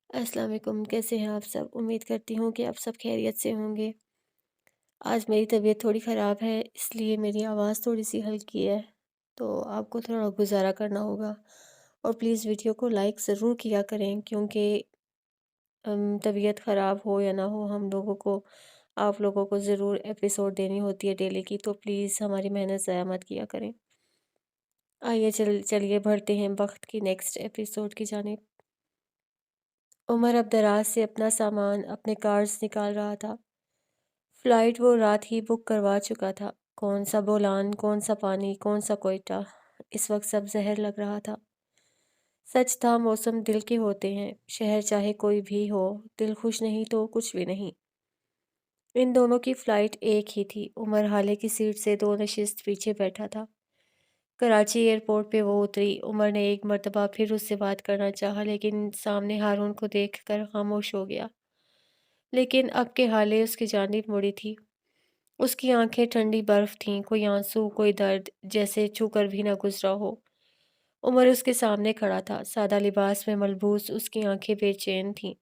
السلام علیکم، کیسے ہیں آپ سب؟ امید کرتی ہوں کہ آپ سب خیریت سے ہوں گے۔ آج میری طبیعت تھوڑی خراب ہے، اس لیے میری آواز تھوڑی سی ہلکی ہے، تو آپ کو تھوڑا گزارا کرنا ہوگا اور پلیز ویڈیو کو لائک ضرور کیا کریں کیونکہ طبیعت خراب ہو یا نہ ہو ہم لوگوں کو آپ لوگوں کو ضرور ایپیسوڈ دینی ہوتی ہے ڈیلی کی، تو پلیز ہماری محنت ضائع مت کیا کریں۔ آئیے چلیے بڑھتے ہیں وقت کی نیکسٹ ایپیسوڈ کی جانب۔ عمر اب دراز سے اپنا سامان اپنے کارز نکال رہا تھا۔ فلائٹ وہ رات ہی بک کروا چکا تھا۔ کون سا بولان، کون سا پانی، کون سا کوئٹہ، اس وقت سب زہر لگ رہا تھا۔ سچ تھا، موسم دل کے ہوتے ہیں، شہر چاہے کوئی بھی ہو، دل خوش نہیں تو کچھ بھی نہیں۔ ان دونوں کی فلائٹ ایک ہی تھی۔ عمر حالے کی سیٹ سے 2 نشست پیچھے بیٹھا تھا۔ کراچی ایئرپورٹ پہ وہ اتری۔ عمر نے ایک مرتبہ پھر اس سے بات کرنا چاہا لیکن سامنے ہارون کو دیکھ کر خاموش ہو گیا۔ لیکن اب کے حالے اس کی جانب مڑی تھی۔ اس کی آنکھیں ٹھنڈی برف تھیں، کوئی آنسو، کوئی درد، جیسے چھو کر بھی نہ گزرا ہو۔ عمر اس کے سامنے کھڑا تھا، سادہ لباس میں ملبوس، اس کی آنکھیں بے چین تھیں۔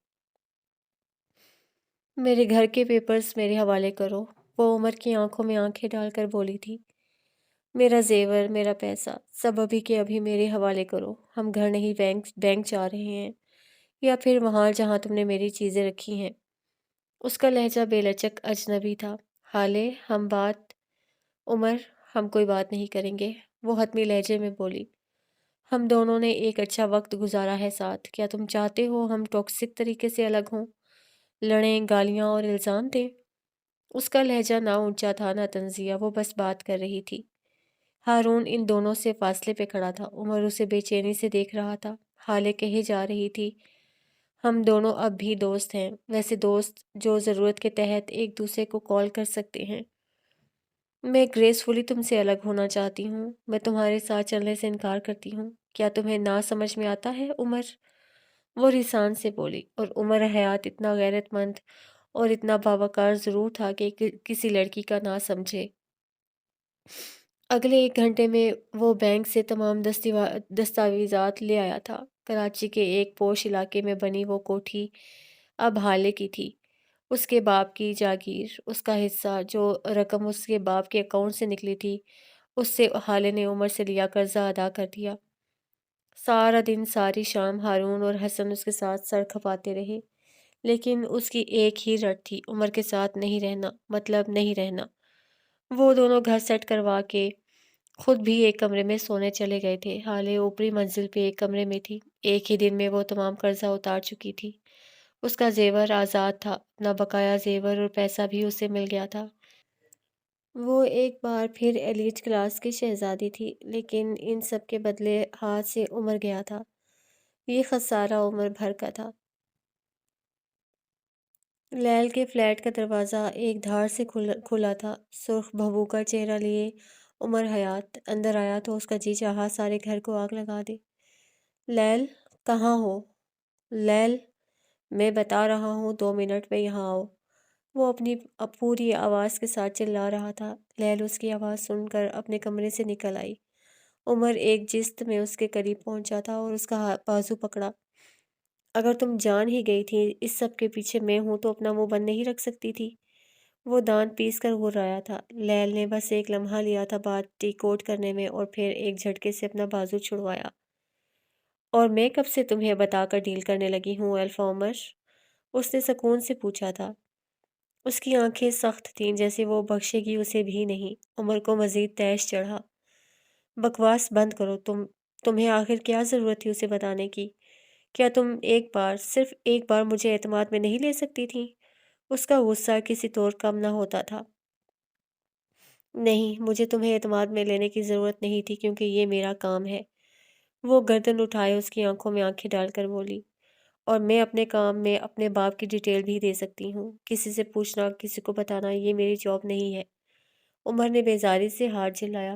میرے گھر کے پیپرز میرے حوالے کرو، وہ عمر کی آنکھوں میں آنکھیں ڈال کر بولی تھی۔ میرا زیور، میرا پیسہ، سب ابھی کے ابھی میرے حوالے کرو۔ ہم گھر نہیں بینک جا رہے ہیں، یا پھر وہاں جہاں تم نے میری چیزیں رکھی ہیں۔ اس کا لہجہ بے لچک اجنبی تھا۔ حالے ہم بات، عمر ہم کوئی بات نہیں کریں گے، وہ حتمی لہجے میں بولی۔ ہم دونوں نے ایک اچھا وقت گزارا ہے ساتھ، کیا تم چاہتے ہو ہم ٹاکسک طریقے سے الگ ہوں، لڑیں، گالیاں اور الزام دیں؟ اس کا لہجہ نہ اونچا تھا نہ طنزیہ، وہ بس بات کر رہی تھی۔ ہارون ان دونوں سے فاصلے پہ کھڑا تھا۔ عمر اسے بے چینی سے دیکھ رہا تھا۔ حالے کہے جا رہی تھی، ہم دونوں اب بھی دوست ہیں، ویسے دوست جو ضرورت کے تحت ایک دوسرے کو کال کر سکتے ہیں۔ میں گریسفلی تم سے الگ ہونا چاہتی ہوں، میں تمہارے ساتھ چلنے سے انکار کرتی ہوں، کیا تمہیں نہ سمجھ میں آتا ہے عمر؟ وہ ریسان سے بولی، اور عمر حیات اتنا غیرت مند اور اتنا باوقار ضرور تھا کہ کسی لڑکی کا نہ سمجھے۔ اگلے 1 گھنٹے میں وہ بینک سے تمام دستاویزات لے آیا تھا۔ کراچی کے ایک پوش علاقے میں بنی وہ کوٹھی اب حالے کی تھی، اس کے باپ کی جاگیر، اس کا حصہ، جو رقم اس کے باپ کے اکاؤنٹ سے نکلی تھی، اس سے حالے نے عمر سے لیا قرضہ ادا کر دیا۔ سارا دن ساری شام ہارون اور حسن اس کے ساتھ سر کھپاتے رہے، لیکن اس کی ایک ہی رٹ تھی، عمر کے ساتھ نہیں رہنا، مطلب نہیں رہنا۔ وہ دونوں گھر سیٹ کروا کے خود بھی ایک کمرے میں سونے چلے گئے تھے۔ حالے اوپری منزل پہ ایک کمرے میں تھی۔ ایک ہی دن میں وہ تمام قرضہ اتار چکی تھی۔ اس کا زیور آزاد تھا، اپنا بقایا زیور اور پیسہ بھی اسے مل گیا تھا۔ وہ ایک بار پھر ایلیٹ کلاس کی شہزادی تھی، لیکن ان سب کے بدلے ہاتھ سے عمر گیا تھا۔ یہ خسارہ عمر بھر کا تھا۔ لیل کے فلیٹ کا دروازہ ایک دھاڑ سے کھلا تھا۔ سرخ بھبو کا چہرہ لیے عمر حیات اندر آیا تو اس کا جی چاہا سارے گھر کو آگ لگا دے۔ لیل، کہاں ہو؟ لیل، میں بتا رہا ہوں 2 منٹ میں یہاں آؤ۔ وہ اپنی پوری آواز کے ساتھ چلا رہا تھا۔ لیل اس کی آواز سن کر اپنے کمرے سے نکل آئی۔ عمر ایک جست میں اس کے قریب پہنچا تھا اور اس کا بازو پکڑا۔ اگر تم جان ہی گئی تھی اس سب کے پیچھے میں ہوں تو اپنا منہ بند نہیں رکھ سکتی تھی؟ وہ دانت پیس کر گھرایا تھا۔ لیل نے بس ایک لمحہ لیا تھا بات ڈی کوڈ کرنے میں اور پھر ایک جھٹکے سے اپنا بازو چھڑوایا۔ اور میں کب سے تمہیں بتا کر ڈیل کرنے لگی ہوں الفا عمر؟ اس نے سکون سے پوچھا تھا۔ اس کی آنکھیں سخت تھیں، جیسے وہ بخشے گی اسے بھی نہیں۔ عمر کو مزید طیش چڑھا۔ بکواس بند کرو، تمہیں آخر کیا ضرورت تھی اسے بتانے کی؟ کیا تم ایک بار، صرف ایک بار مجھے اعتماد میں نہیں لے سکتی تھیں؟ اس کا غصہ کسی طور کم نہ ہوتا تھا۔ نہیں، مجھے تمہیں اعتماد میں لینے کی ضرورت نہیں تھی کیونکہ یہ میرا کام ہے۔ وہ گردن اٹھائے اس کی آنکھوں میں آنکھیں ڈال کر بولی، اور میں اپنے کام میں اپنے باپ کی ڈیٹیل بھی دے سکتی ہوں۔ کسی سے پوچھنا، کسی کو بتانا، یہ میری جاب نہیں ہے۔ عمر نے بیزاری سے ہاتھ جھلایا۔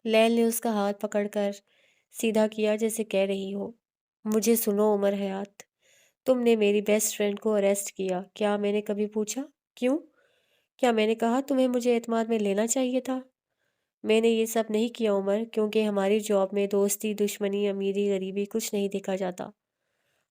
لیل نے اس کا ہاتھ پکڑ کر سیدھا کیا جیسے کہہ رہی ہو، مجھے سنو عمر حیات، تم نے میری بیسٹ فرینڈ کو اریسٹ کیا، کیا میں نے کبھی پوچھا کیوں؟ کیا میں نے کہا تمہیں مجھے اعتماد میں لینا چاہیے تھا؟ میں نے یہ سب نہیں کیا عمر، کیونکہ ہماری جاب میں دوستی، دشمنی، امیری، غریبی کچھ نہیں دیکھا جاتا۔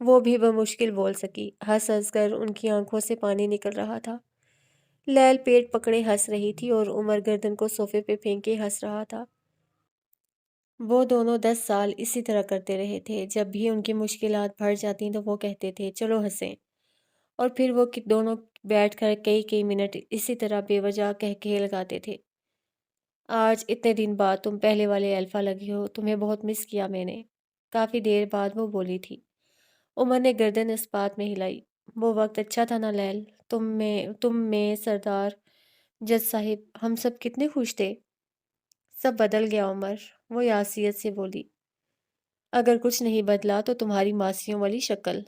وہ بھی بمشکل بول سکی۔ ہنس ہنس کر ان کی آنکھوں سے پانی نکل رہا تھا۔ لیل پیٹ پکڑے ہنس رہی تھی اور عمر گردن کو صوفے پہ پھینک کے ہنس رہا تھا۔ وہ دونوں 10 سال اسی طرح کرتے رہے تھے۔ جب بھی ان کی مشکلات بڑھ جاتی تو وہ کہتے تھے چلو ہنسیں، اور پھر وہ دونوں بیٹھ کر کئی کئی منٹ اسی طرح بے وجہ کہکہے لگاتے تھے۔ آج اتنے دن بعد تم پہلے والے الفا لگی ہو، تمہیں بہت مس کیا میں نے۔ کافی دیر بعد وہ بولی تھی۔ عمر نے گردن اس بات میں ہلائی۔ وہ وقت اچھا تھا نا لیل، تم میں سردار جج صاحب، ہم سب کتنے خوش تھے۔ سب بدل گیا عمر، وہ یاسیت سے بولی۔ اگر کچھ نہیں بدلا تو تمہاری ماسیوں والی شکل۔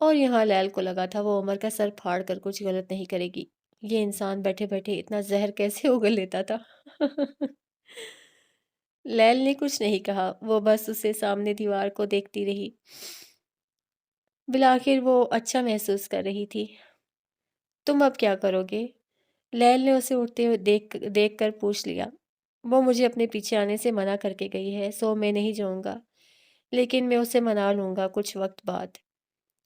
اور یہاں لیل کو لگا تھا وہ عمر کا سر پھاڑ کر کچھ غلط نہیں کرے گی۔ یہ انسان بیٹھے بیٹھے اتنا زہر کیسے اگل لیتا تھا؟ لیل نے کچھ نہیں کہا، وہ بس اسے سامنے دیوار کو دیکھتی رہی۔ بالآخر وہ اچھا محسوس کر رہی تھی۔ تم اب کیا کرو گے؟ لیل نے اسے اٹھتے ہوئے دیکھ کر پوچھ لیا۔ وہ مجھے اپنے پیچھے آنے سے منع کر کے گئی ہے، سو میں نہیں جاؤں گا، لیکن میں اسے منا لوں گا کچھ وقت بعد۔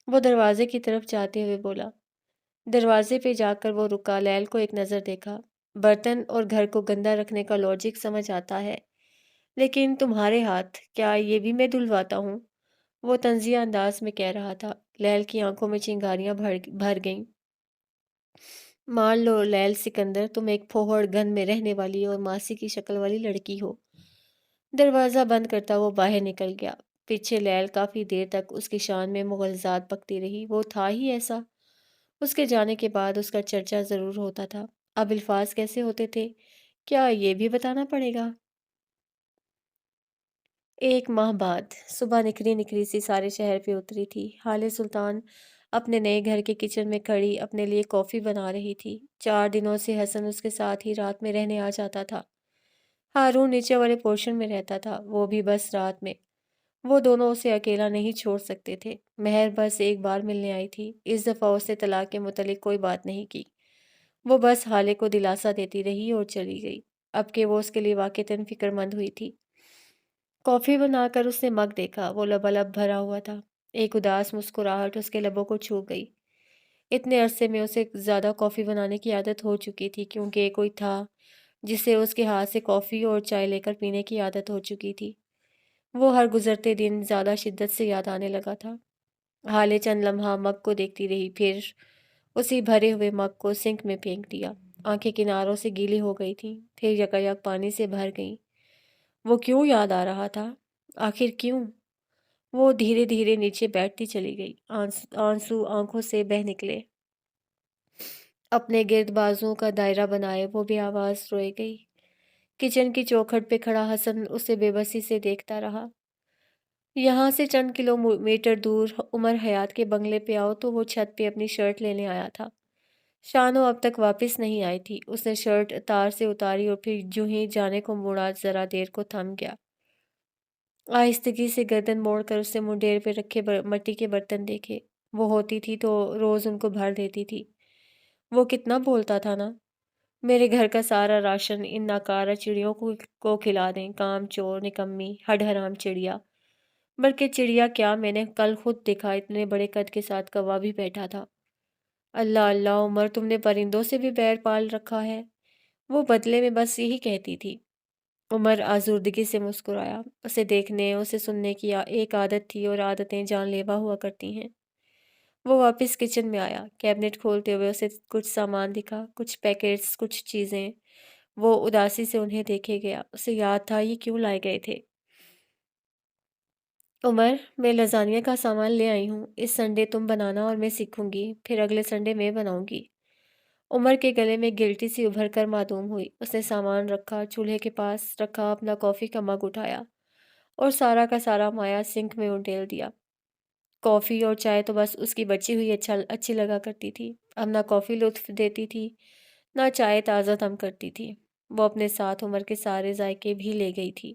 وہ دروازے کی طرف جاتے ہوئے بولا۔ دروازے پہ جا کر وہ رکا، لیل کو ایک نظر دیکھا۔ برتن اور گھر کو گندا رکھنے کا لاجک سمجھ آتا ہے، لیکن تمہارے ہاتھ، کیا یہ بھی میں دھلواتا ہوں؟ وہ طنزیہ انداز میں کہہ رہا تھا۔ لیل کی آنکھوں میں چنگاریاں بھر گئیں۔ مان لو لیل سکندر، تم ایک پھوہڑ گن میں رہنے والی اور ماسی کی شکل والی لڑکی ہو۔ دروازہ بند کرتا وہ باہر نکل گیا۔ پیچھے لیل کافی دیر تک اس کی شان میں مغلظات بکتی رہی۔ وہ تھا ہی ایسا۔ اس کے جانے کے بعد اس کا چرچا ضرور ہوتا تھا۔ اب الفاظ کیسے ہوتے تھے، کیا یہ بھی بتانا پڑے گا؟ 1 ماہ بعد صبح نکھری نکھری سی سارے شہر پہ اتری تھی۔ حالِ سلطان اپنے نئے گھر کے کچن میں کھڑی اپنے لیے کافی بنا رہی تھی۔ 4 دنوں سے حسن اس کے ساتھ ہی رات میں رہنے آ جاتا تھا۔ ہارون نیچے والے پورشن میں رہتا تھا، وہ بھی بس رات میں۔ وہ دونوں اسے اکیلا نہیں چھوڑ سکتے تھے۔ مہر بس ایک بار ملنے آئی تھی۔ اس دفعہ اس نے طلاق کے متعلق کوئی بات نہیں کی۔ وہ بس حالے کو دلاسا دیتی رہی اور چلی گئی، اب کہ وہ اس کے لیے واقعتاً فکر مند ہوئی تھی۔ کافی بنا کر اس نے مگ دیکھا، وہ لبالب بھرا ہوا تھا۔ ایک اداس مسکراہٹ اس کے لبوں کو چھو گئی۔ اتنے عرصے میں اسے زیادہ کافی بنانے کی عادت ہو چکی تھی، کیونکہ کوئی تھا جسے اس کے ہاتھ سے کافی اور چائے لے کر پینے کی عادت ہو چکی تھی۔ وہ ہر گزرتے دن زیادہ شدت سے یاد آنے لگا تھا۔ حالے چند لمحہ مگ کو دیکھتی رہی، پھر اسی بھرے ہوئے مگ کو سنک میں پھینک دیا۔ آنکھیں کناروں سے گیلی ہو گئی تھیں، پھر یکایک پانی سے بھر گئیں۔ وہ کیوں یاد آ رہا تھا؟ آخر کیوں؟ وہ دھیرے دھیرے نیچے بیٹھتی چلی گئی۔ آنسو آنکھوں سے بہہ نکلے۔ اپنے گرد بازوؤں کا دائرہ بنائے وہ بے آواز روئے گئی۔ کچن کی چوکھٹ پہ کھڑا حسن اسے بے بسی سے دیکھتا رہا۔ یہاں سے چند کلومیٹر دور عمر حیات کے بنگلے پہ آؤ تو وہ چھت پہ اپنی شرٹ لینے آیا تھا۔ شانو اب تک واپس نہیں آئی تھی۔ اس نے شرٹ تار سے اتاری اور پھر جو ہی جانے کو مڑا ذرا دیر کو تھم گیا۔ آہستگی سے گردن موڑ کر اس نے منڈیر پہ رکھے مٹی کے برتن دیکھے۔ وہ ہوتی تھی تو روز ان کو بھر دیتی تھی۔ وہ کتنا بولتا تھا نا، میرے گھر کا سارا راشن ان ناکارہ چڑیوں کو کھلا دیں، کام چور، نکمی، ہڈ حرام چڑیا۔ بلکہ چڑیا کیا، میں نے کل خود دیکھا اتنے بڑے قد کے ساتھ کوا بھی بیٹھا تھا۔ اللہ اللہ عمر، تم نے پرندوں سے بھی بیر پال رکھا ہے؟ وہ بدلے میں بس یہی کہتی تھی۔ عمر آزردگی سے مسکرایا۔ اسے دیکھنے، اسے سننے کی ایک عادت تھی، اور عادتیں جان لیوا ہوا کرتی ہیں۔ وہ واپس کچن میں آیا، کیبنٹ کھولتے ہوئے اسے کچھ سامان دکھا، کچھ پیکٹس، کچھ چیزیں۔ وہ اداسی سے انہیں دیکھے گیا۔ اسے یاد تھا یہ کیوں لائے گئے تھے۔ عمر، میں لازانیہ کا سامان لے آئی ہوں، اس سنڈے تم بنانا اور میں سیکھوں گی، پھر اگلے سنڈے میں بناؤں گی۔ عمر کے گلے میں گلٹی سی ابھر کر معدوم ہوئی۔ اس نے سامان رکھا، چولہے کے پاس رکھا، اپنا کافی کا مگ اٹھایا اور سارا کا سارا مایا سنک میں انڈیل دیا۔ کافی اور چائے تو بس اس کی بچی ہوئی اچھی لگا کرتی تھی۔ اب نہ کافی لطف دیتی تھی، نہ چائے تازہ دم کرتی تھی۔ وہ اپنے ساتھ عمر کے سارے ذائقے بھی لے گئی تھی۔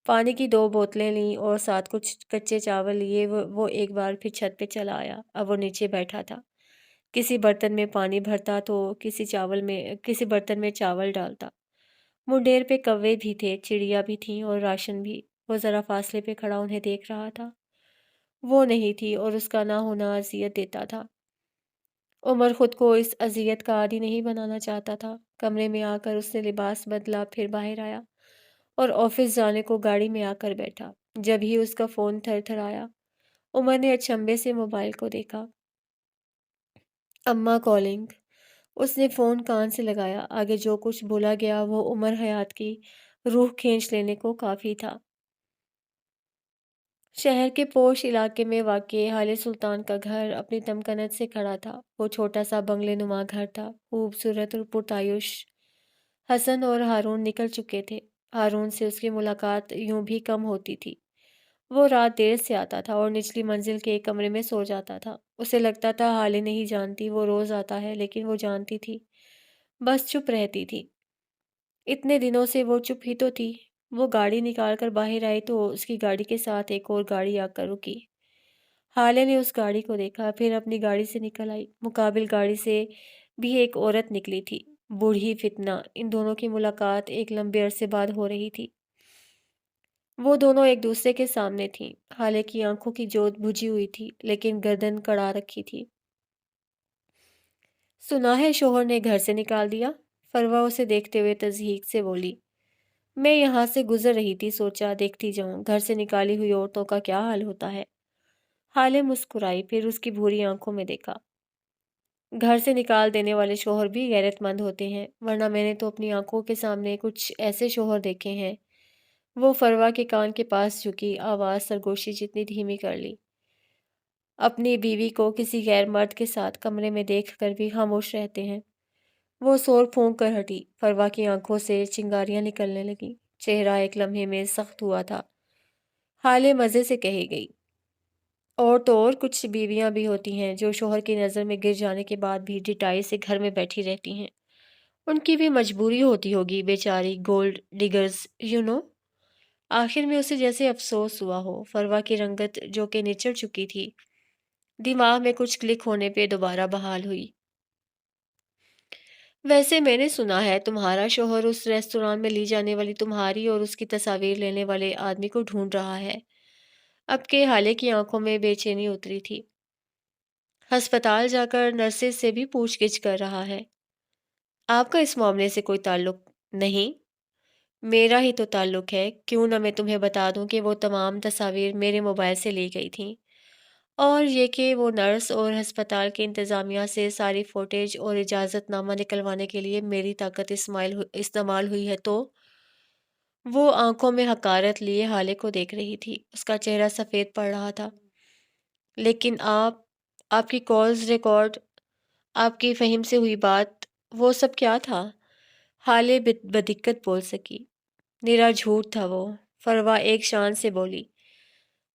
پانی کی 2 بوتلیں لیں اور ساتھ کچھ کچے چاول لیے وہ ایک بار پھر چھت پہ چلا آیا۔ اب وہ نیچے بیٹھا تھا۔ کسی برتن میں پانی بھرتا تو کسی برتن میں چاول ڈالتا۔ منڈیر پہ کوے بھی تھے، چڑیا بھی تھیں اور راشن بھی۔ وہ ذرا فاصلے پہ کھڑا انہیں دیکھ رہا تھا۔ وہ نہیں تھی اور اس کا نہ ہونا اذیت دیتا تھا۔ عمر خود کو اس اذیت کا عادی نہیں بنانا چاہتا تھا۔ کمرے میں آ کر اس نے لباس بدلا، پھر باہر آیا اور آفس جانے کو گاڑی میں آ کر بیٹھا۔ جب ہی اس کا فون تھر تھر آیا، عمر نے اچنبے سے موبائل کو دیکھا۔ اماں کالنگ۔ اس نے فون کان سے لگایا۔ آگے جو کچھ بولا گیا وہ عمر حیات کی روح کھینچ لینے کو کافی تھا۔ شہر کے پوش علاقے میں واقع حال سلطان کا گھر اپنی تمکنت سے کھڑا تھا۔ وہ چھوٹا سا بنگلے نما گھر تھا، خوبصورت اور پرتعیش۔ حسن اور ہارون نکل چکے تھے۔ ہارون سے اس کی ملاقات یوں بھی کم ہوتی تھی۔ وہ رات دیر سے آتا تھا اور نچلی منزل کے ایک کمرے میں سو جاتا تھا۔ اسے لگتا تھا حالے نہیں جانتی وہ روز آتا ہے، لیکن وہ جانتی تھی، بس چپ رہتی تھی۔ اتنے دنوں سے وہ چپ ہی تو تھی۔ وہ گاڑی نکال کر باہر آئی تو اس کی گاڑی کے ساتھ ایک اور گاڑی آ کر رکی۔ حالے نے اس گاڑی کو دیکھا، پھر اپنی گاڑی سے نکل آئی۔ مقابل گاڑی سے بھی ایک عورت نکلی تھی، بوڑھی فتنہ۔ ان دونوں کی ملاقات ایک لمبے عرصے بعد ہو رہی تھی۔ وہ دونوں ایک دوسرے کے سامنے تھیں۔ حالے کی آنکھوں کی جوت بجھی ہوئی تھی، لیکن گردن کڑا رکھی تھی۔ سنا ہے شوہر نے گھر سے نکال دیا؟ فروا اسے دیکھتے ہوئے تضحیک سے بولی۔ میں یہاں سے گزر رہی تھی، سوچا دیکھتی جاؤں گھر سے نکالی ہوئی عورتوں کا کیا حال ہوتا ہے۔ حالے مسکرائی، پھر اس کی بھوری آنکھوں میں دیکھا۔ گھر سے نکال دینے والے شوہر بھی غیرت مند ہوتے ہیں، ورنہ میں نے تو اپنی آنکھوں کے سامنے کچھ ایسے شوہر دیکھے ہیں۔ وہ فروا کے کان کے پاس جھکی، آواز سرگوشی جتنی دھیمی کر لی۔ اپنی بیوی کو کسی غیر مرد کے ساتھ کمرے میں دیکھ کر بھی خاموش رہتے ہیں۔ وہ سور پھونک کر ہٹی۔ فروا کی آنکھوں سے چنگاریاں نکلنے لگیں۔ چہرہ ایک لمحے میں سخت ہوا تھا۔ حالے مزے سے کہی گئی، اور کچھ بیویاں بھی ہوتی ہیں جو شوہر کی نظر میں گر جانے کے بعد بھی ڈٹائی سے گھر میں بیٹھی رہتی ہیں۔ ان کی بھی مجبوری ہوتی ہوگی، بیچاری گولڈ ڈگرز یو نو۔ آخر میں اسے جیسے افسوس ہوا ہو۔ فروا کی رنگت جو کہ نچڑ چکی تھی، دماغ میں کچھ کلک ہونے پہ دوبارہ بحال ہوئی۔ ویسے میں نے سنا ہے تمہارا شوہر اس ریستوران میں لی جانے والی تمہاری اور اس کی تصاویر لینے والے آدمی کو ڈھونڈ رہا ہے۔ اب کے حالے کی آنکھوں میں بے چینی اتری تھی۔ ہسپتال جا کر نرسز سے بھی پوچھ گچھ کر رہا ہے۔ آپ کا اس معاملے سے کوئی تعلق نہیں؟ میرا ہی تو تعلق ہے، کیوں نہ میں تمہیں بتا دوں کہ وہ تمام تصاویر میرے موبائل سے لی گئی تھیں، اور یہ کہ وہ نرس اور ہسپتال کے انتظامیہ سے ساری فوٹیج اور اجازت نامہ نکلوانے کے لیے میری طاقت استعمال ہوئی ہے تو۔ وہ آنکھوں میں حقارت لیے حالے کو دیکھ رہی تھی۔ اس کا چہرہ سفید پڑ رہا تھا۔ لیکن آپ کی کالز ریکارڈ، آپ کی فہم سے ہوئی بات، وہ سب کیا تھا؟ حالے بدقت بول سکی۔ نرا جھوٹ تھا وہ، فروا ایک شان سے بولی۔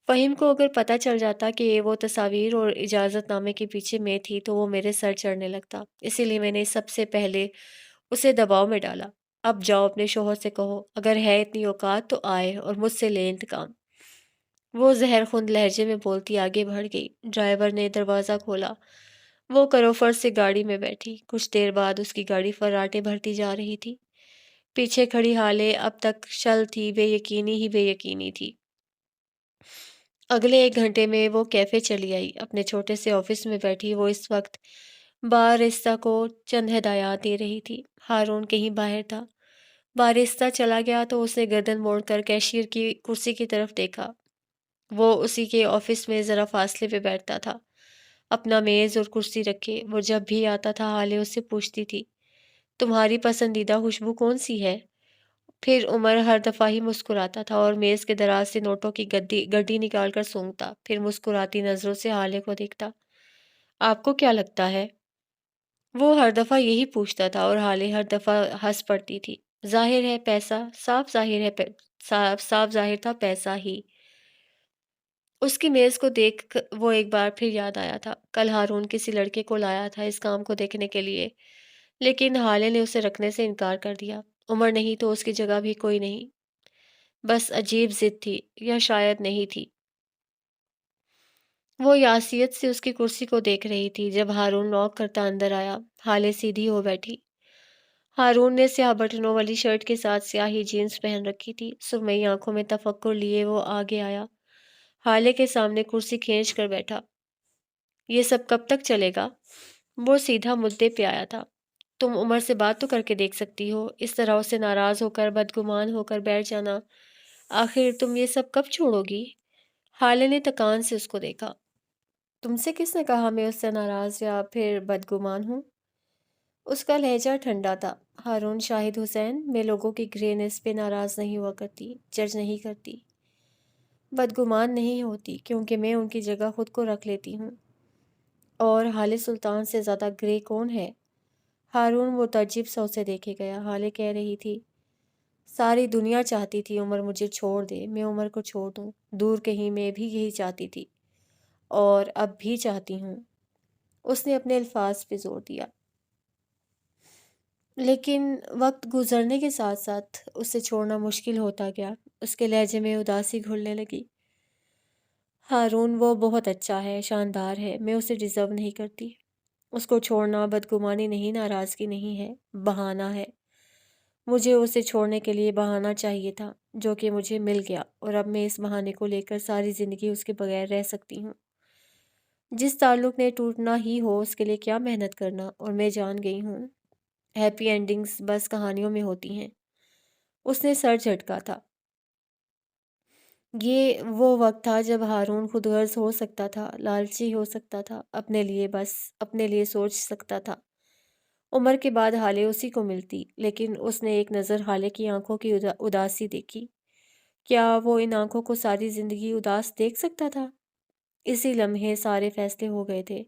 فہیم کو اگر پتہ چل جاتا کہ وہ تصاویر اور اجازت نامے کے پیچھے میں تھی تو وہ میرے سر چڑھنے لگتا، اسی لیے میں نے سب سے پہلے اسے دباؤ میں ڈالا۔ اب جاؤ اپنے شوہر سے کہو، اگر ہے اتنی اوقات تو آئے اور مجھ سے لے انتقام۔ وہ زہر خون لہجے میں بولتی آگے بڑھ گئی۔ ڈرائیور نے دروازہ کھولا۔ وہ کروفر سے گاڑی میں بیٹھی۔ کچھ دیر بعد اس کی گاڑی فراٹے بھرتی جا رہی تھی۔ پیچھے کھڑی حالے اب تک شل تھی، بے یقینی ہی بے یقینی تھی۔ اگلے 1 گھنٹے میں وہ کیفے چلی آئی۔ اپنے چھوٹے سے آفس میں بیٹھی وہ اس وقت بارستہ کو چند ہدایات دے رہی تھی۔ ہارون کہیں باہر تھا۔ بارستہ چلا گیا تو اس نے گردن موڑ کر کیشیئر کی کرسی کی طرف دیکھا۔ وہ اسی کے آفس میں ذرا فاصلے پہ بیٹھتا تھا، اپنا میز اور کرسی رکھے۔ وہ جب بھی آتا تھا حالے اس سے پوچھتی تھی، تمہاری پسندیدہ خوشبو کون سی ہے؟ پھر عمر ہر دفعہ ہی مسکراتا تھا اور میز کے دراز سے نوٹوں کی گڈی نکال کر سونگتا، پھر مسکراتی نظروں سے حالے کو دیکھتا۔ آپ کو کیا لگتا ہے؟ وہ ہر دفعہ یہی پوچھتا تھا اور حالے ہر دفعہ ہنس پڑتی تھی۔ ظاہر ہے پیسہ، صاف ظاہر تھا پیسہ ہی۔ اس کی میز کو دیکھ وہ ایک بار پھر یاد آیا تھا، کل ہارون کسی لڑکے کو لایا تھا اس کام کو دیکھنے کے لیے، لیکن حالے نے اسے رکھنے سے انکار کر دیا۔ عمر نہیں تو اس کی جگہ بھی کوئی نہیں، بس عجیب ضد تھی، یا شاید نہیں تھی۔ وہ یاسیت سے اس کی کرسی کو دیکھ رہی تھی جب ہارون نوک کرتا اندر آیا۔ حالے سیدھی ہو بیٹھی۔ ہارون نے سیاہ بٹنوں والی شرٹ کے ساتھ سیاہی جینس پہن رکھی تھی۔ سرمئی آنکھوں میں تفکر لیے وہ آگے آیا۔ حالے کے سامنے کرسی کھینچ کر بیٹھا۔ یہ سب کب تک چلے گا؟ وہ سیدھا مدعے پہ آیا تھا۔ تم عمر سے بات تو کر کے دیکھ سکتی ہو، اس طرح اسے ناراض ہو کر بدگمان ہو کر بیٹھ جانا۔ آخر تم یہ سب کب چھوڑو گی؟ حالے نے تکان سے اس کو دیکھا۔ تم سے کس نے کہا میں اس سے ناراض یا پھر بدگمان ہوں؟ اس کا لہجہ ٹھنڈا تھا۔ ہارون شاہد حسین، میں لوگوں کی گرینس پہ ناراض نہیں ہوا کرتی، جج نہیں کرتی، بدگمان نہیں ہوتی، کیونکہ میں ان کی جگہ خود کو رکھ لیتی ہوں۔ اور حالے سلطان سے زیادہ گرے کون ہے؟ ہارون وہ تعجب سا اسے دیکھے گیا۔ حالے کہہ رہی تھی، ساری دنیا چاہتی تھی عمر مجھے چھوڑ دے، میں عمر کو چھوڑ دوں، دور کہیں میں بھی یہی چاہتی تھی، اور اب بھی چاہتی ہوں۔ اس نے اپنے الفاظ پہ زور دیا۔ لیکن وقت گزرنے کے ساتھ ساتھ اسے چھوڑنا مشکل ہوتا گیا۔ اس کے لہجے میں اداسی گھلنے لگی۔ ہارون وہ بہت اچھا ہے، شاندار ہے، میں اسے ڈیزرو نہیں کرتی۔ اس کو چھوڑنا بدگمانی نہیں، ناراضگی نہیں ہے، بہانہ ہے۔ مجھے اسے چھوڑنے کے لیے بہانہ چاہیے تھا، جو کہ مجھے مل گیا، اور اب میں اس بہانے کو لے کر ساری زندگی اس کے بغیر رہ سکتی ہوں۔ جس تعلق نے ٹوٹنا ہی ہو اس کے لیے کیا محنت کرنا، اور میں جان گئی ہوں ہیپی اینڈنگز بس کہانیوں میں ہوتی ہیں۔ اس نے سر جھٹکا تھا۔ یہ وہ وقت تھا جب ہارون خود غرض ہو سکتا تھا، لالچی ہو سکتا تھا، اپنے لیے بس اپنے لیے سوچ سکتا تھا۔ عمر کے بعد حالے اسی کو ملتی، لیکن اس نے ایک نظر حالے کی آنکھوں کی اداسی دیکھی۔ کیا وہ ان آنکھوں کو ساری زندگی اداس دیکھ سکتا تھا؟ اسی لمحے سارے فیصلے ہو گئے تھے۔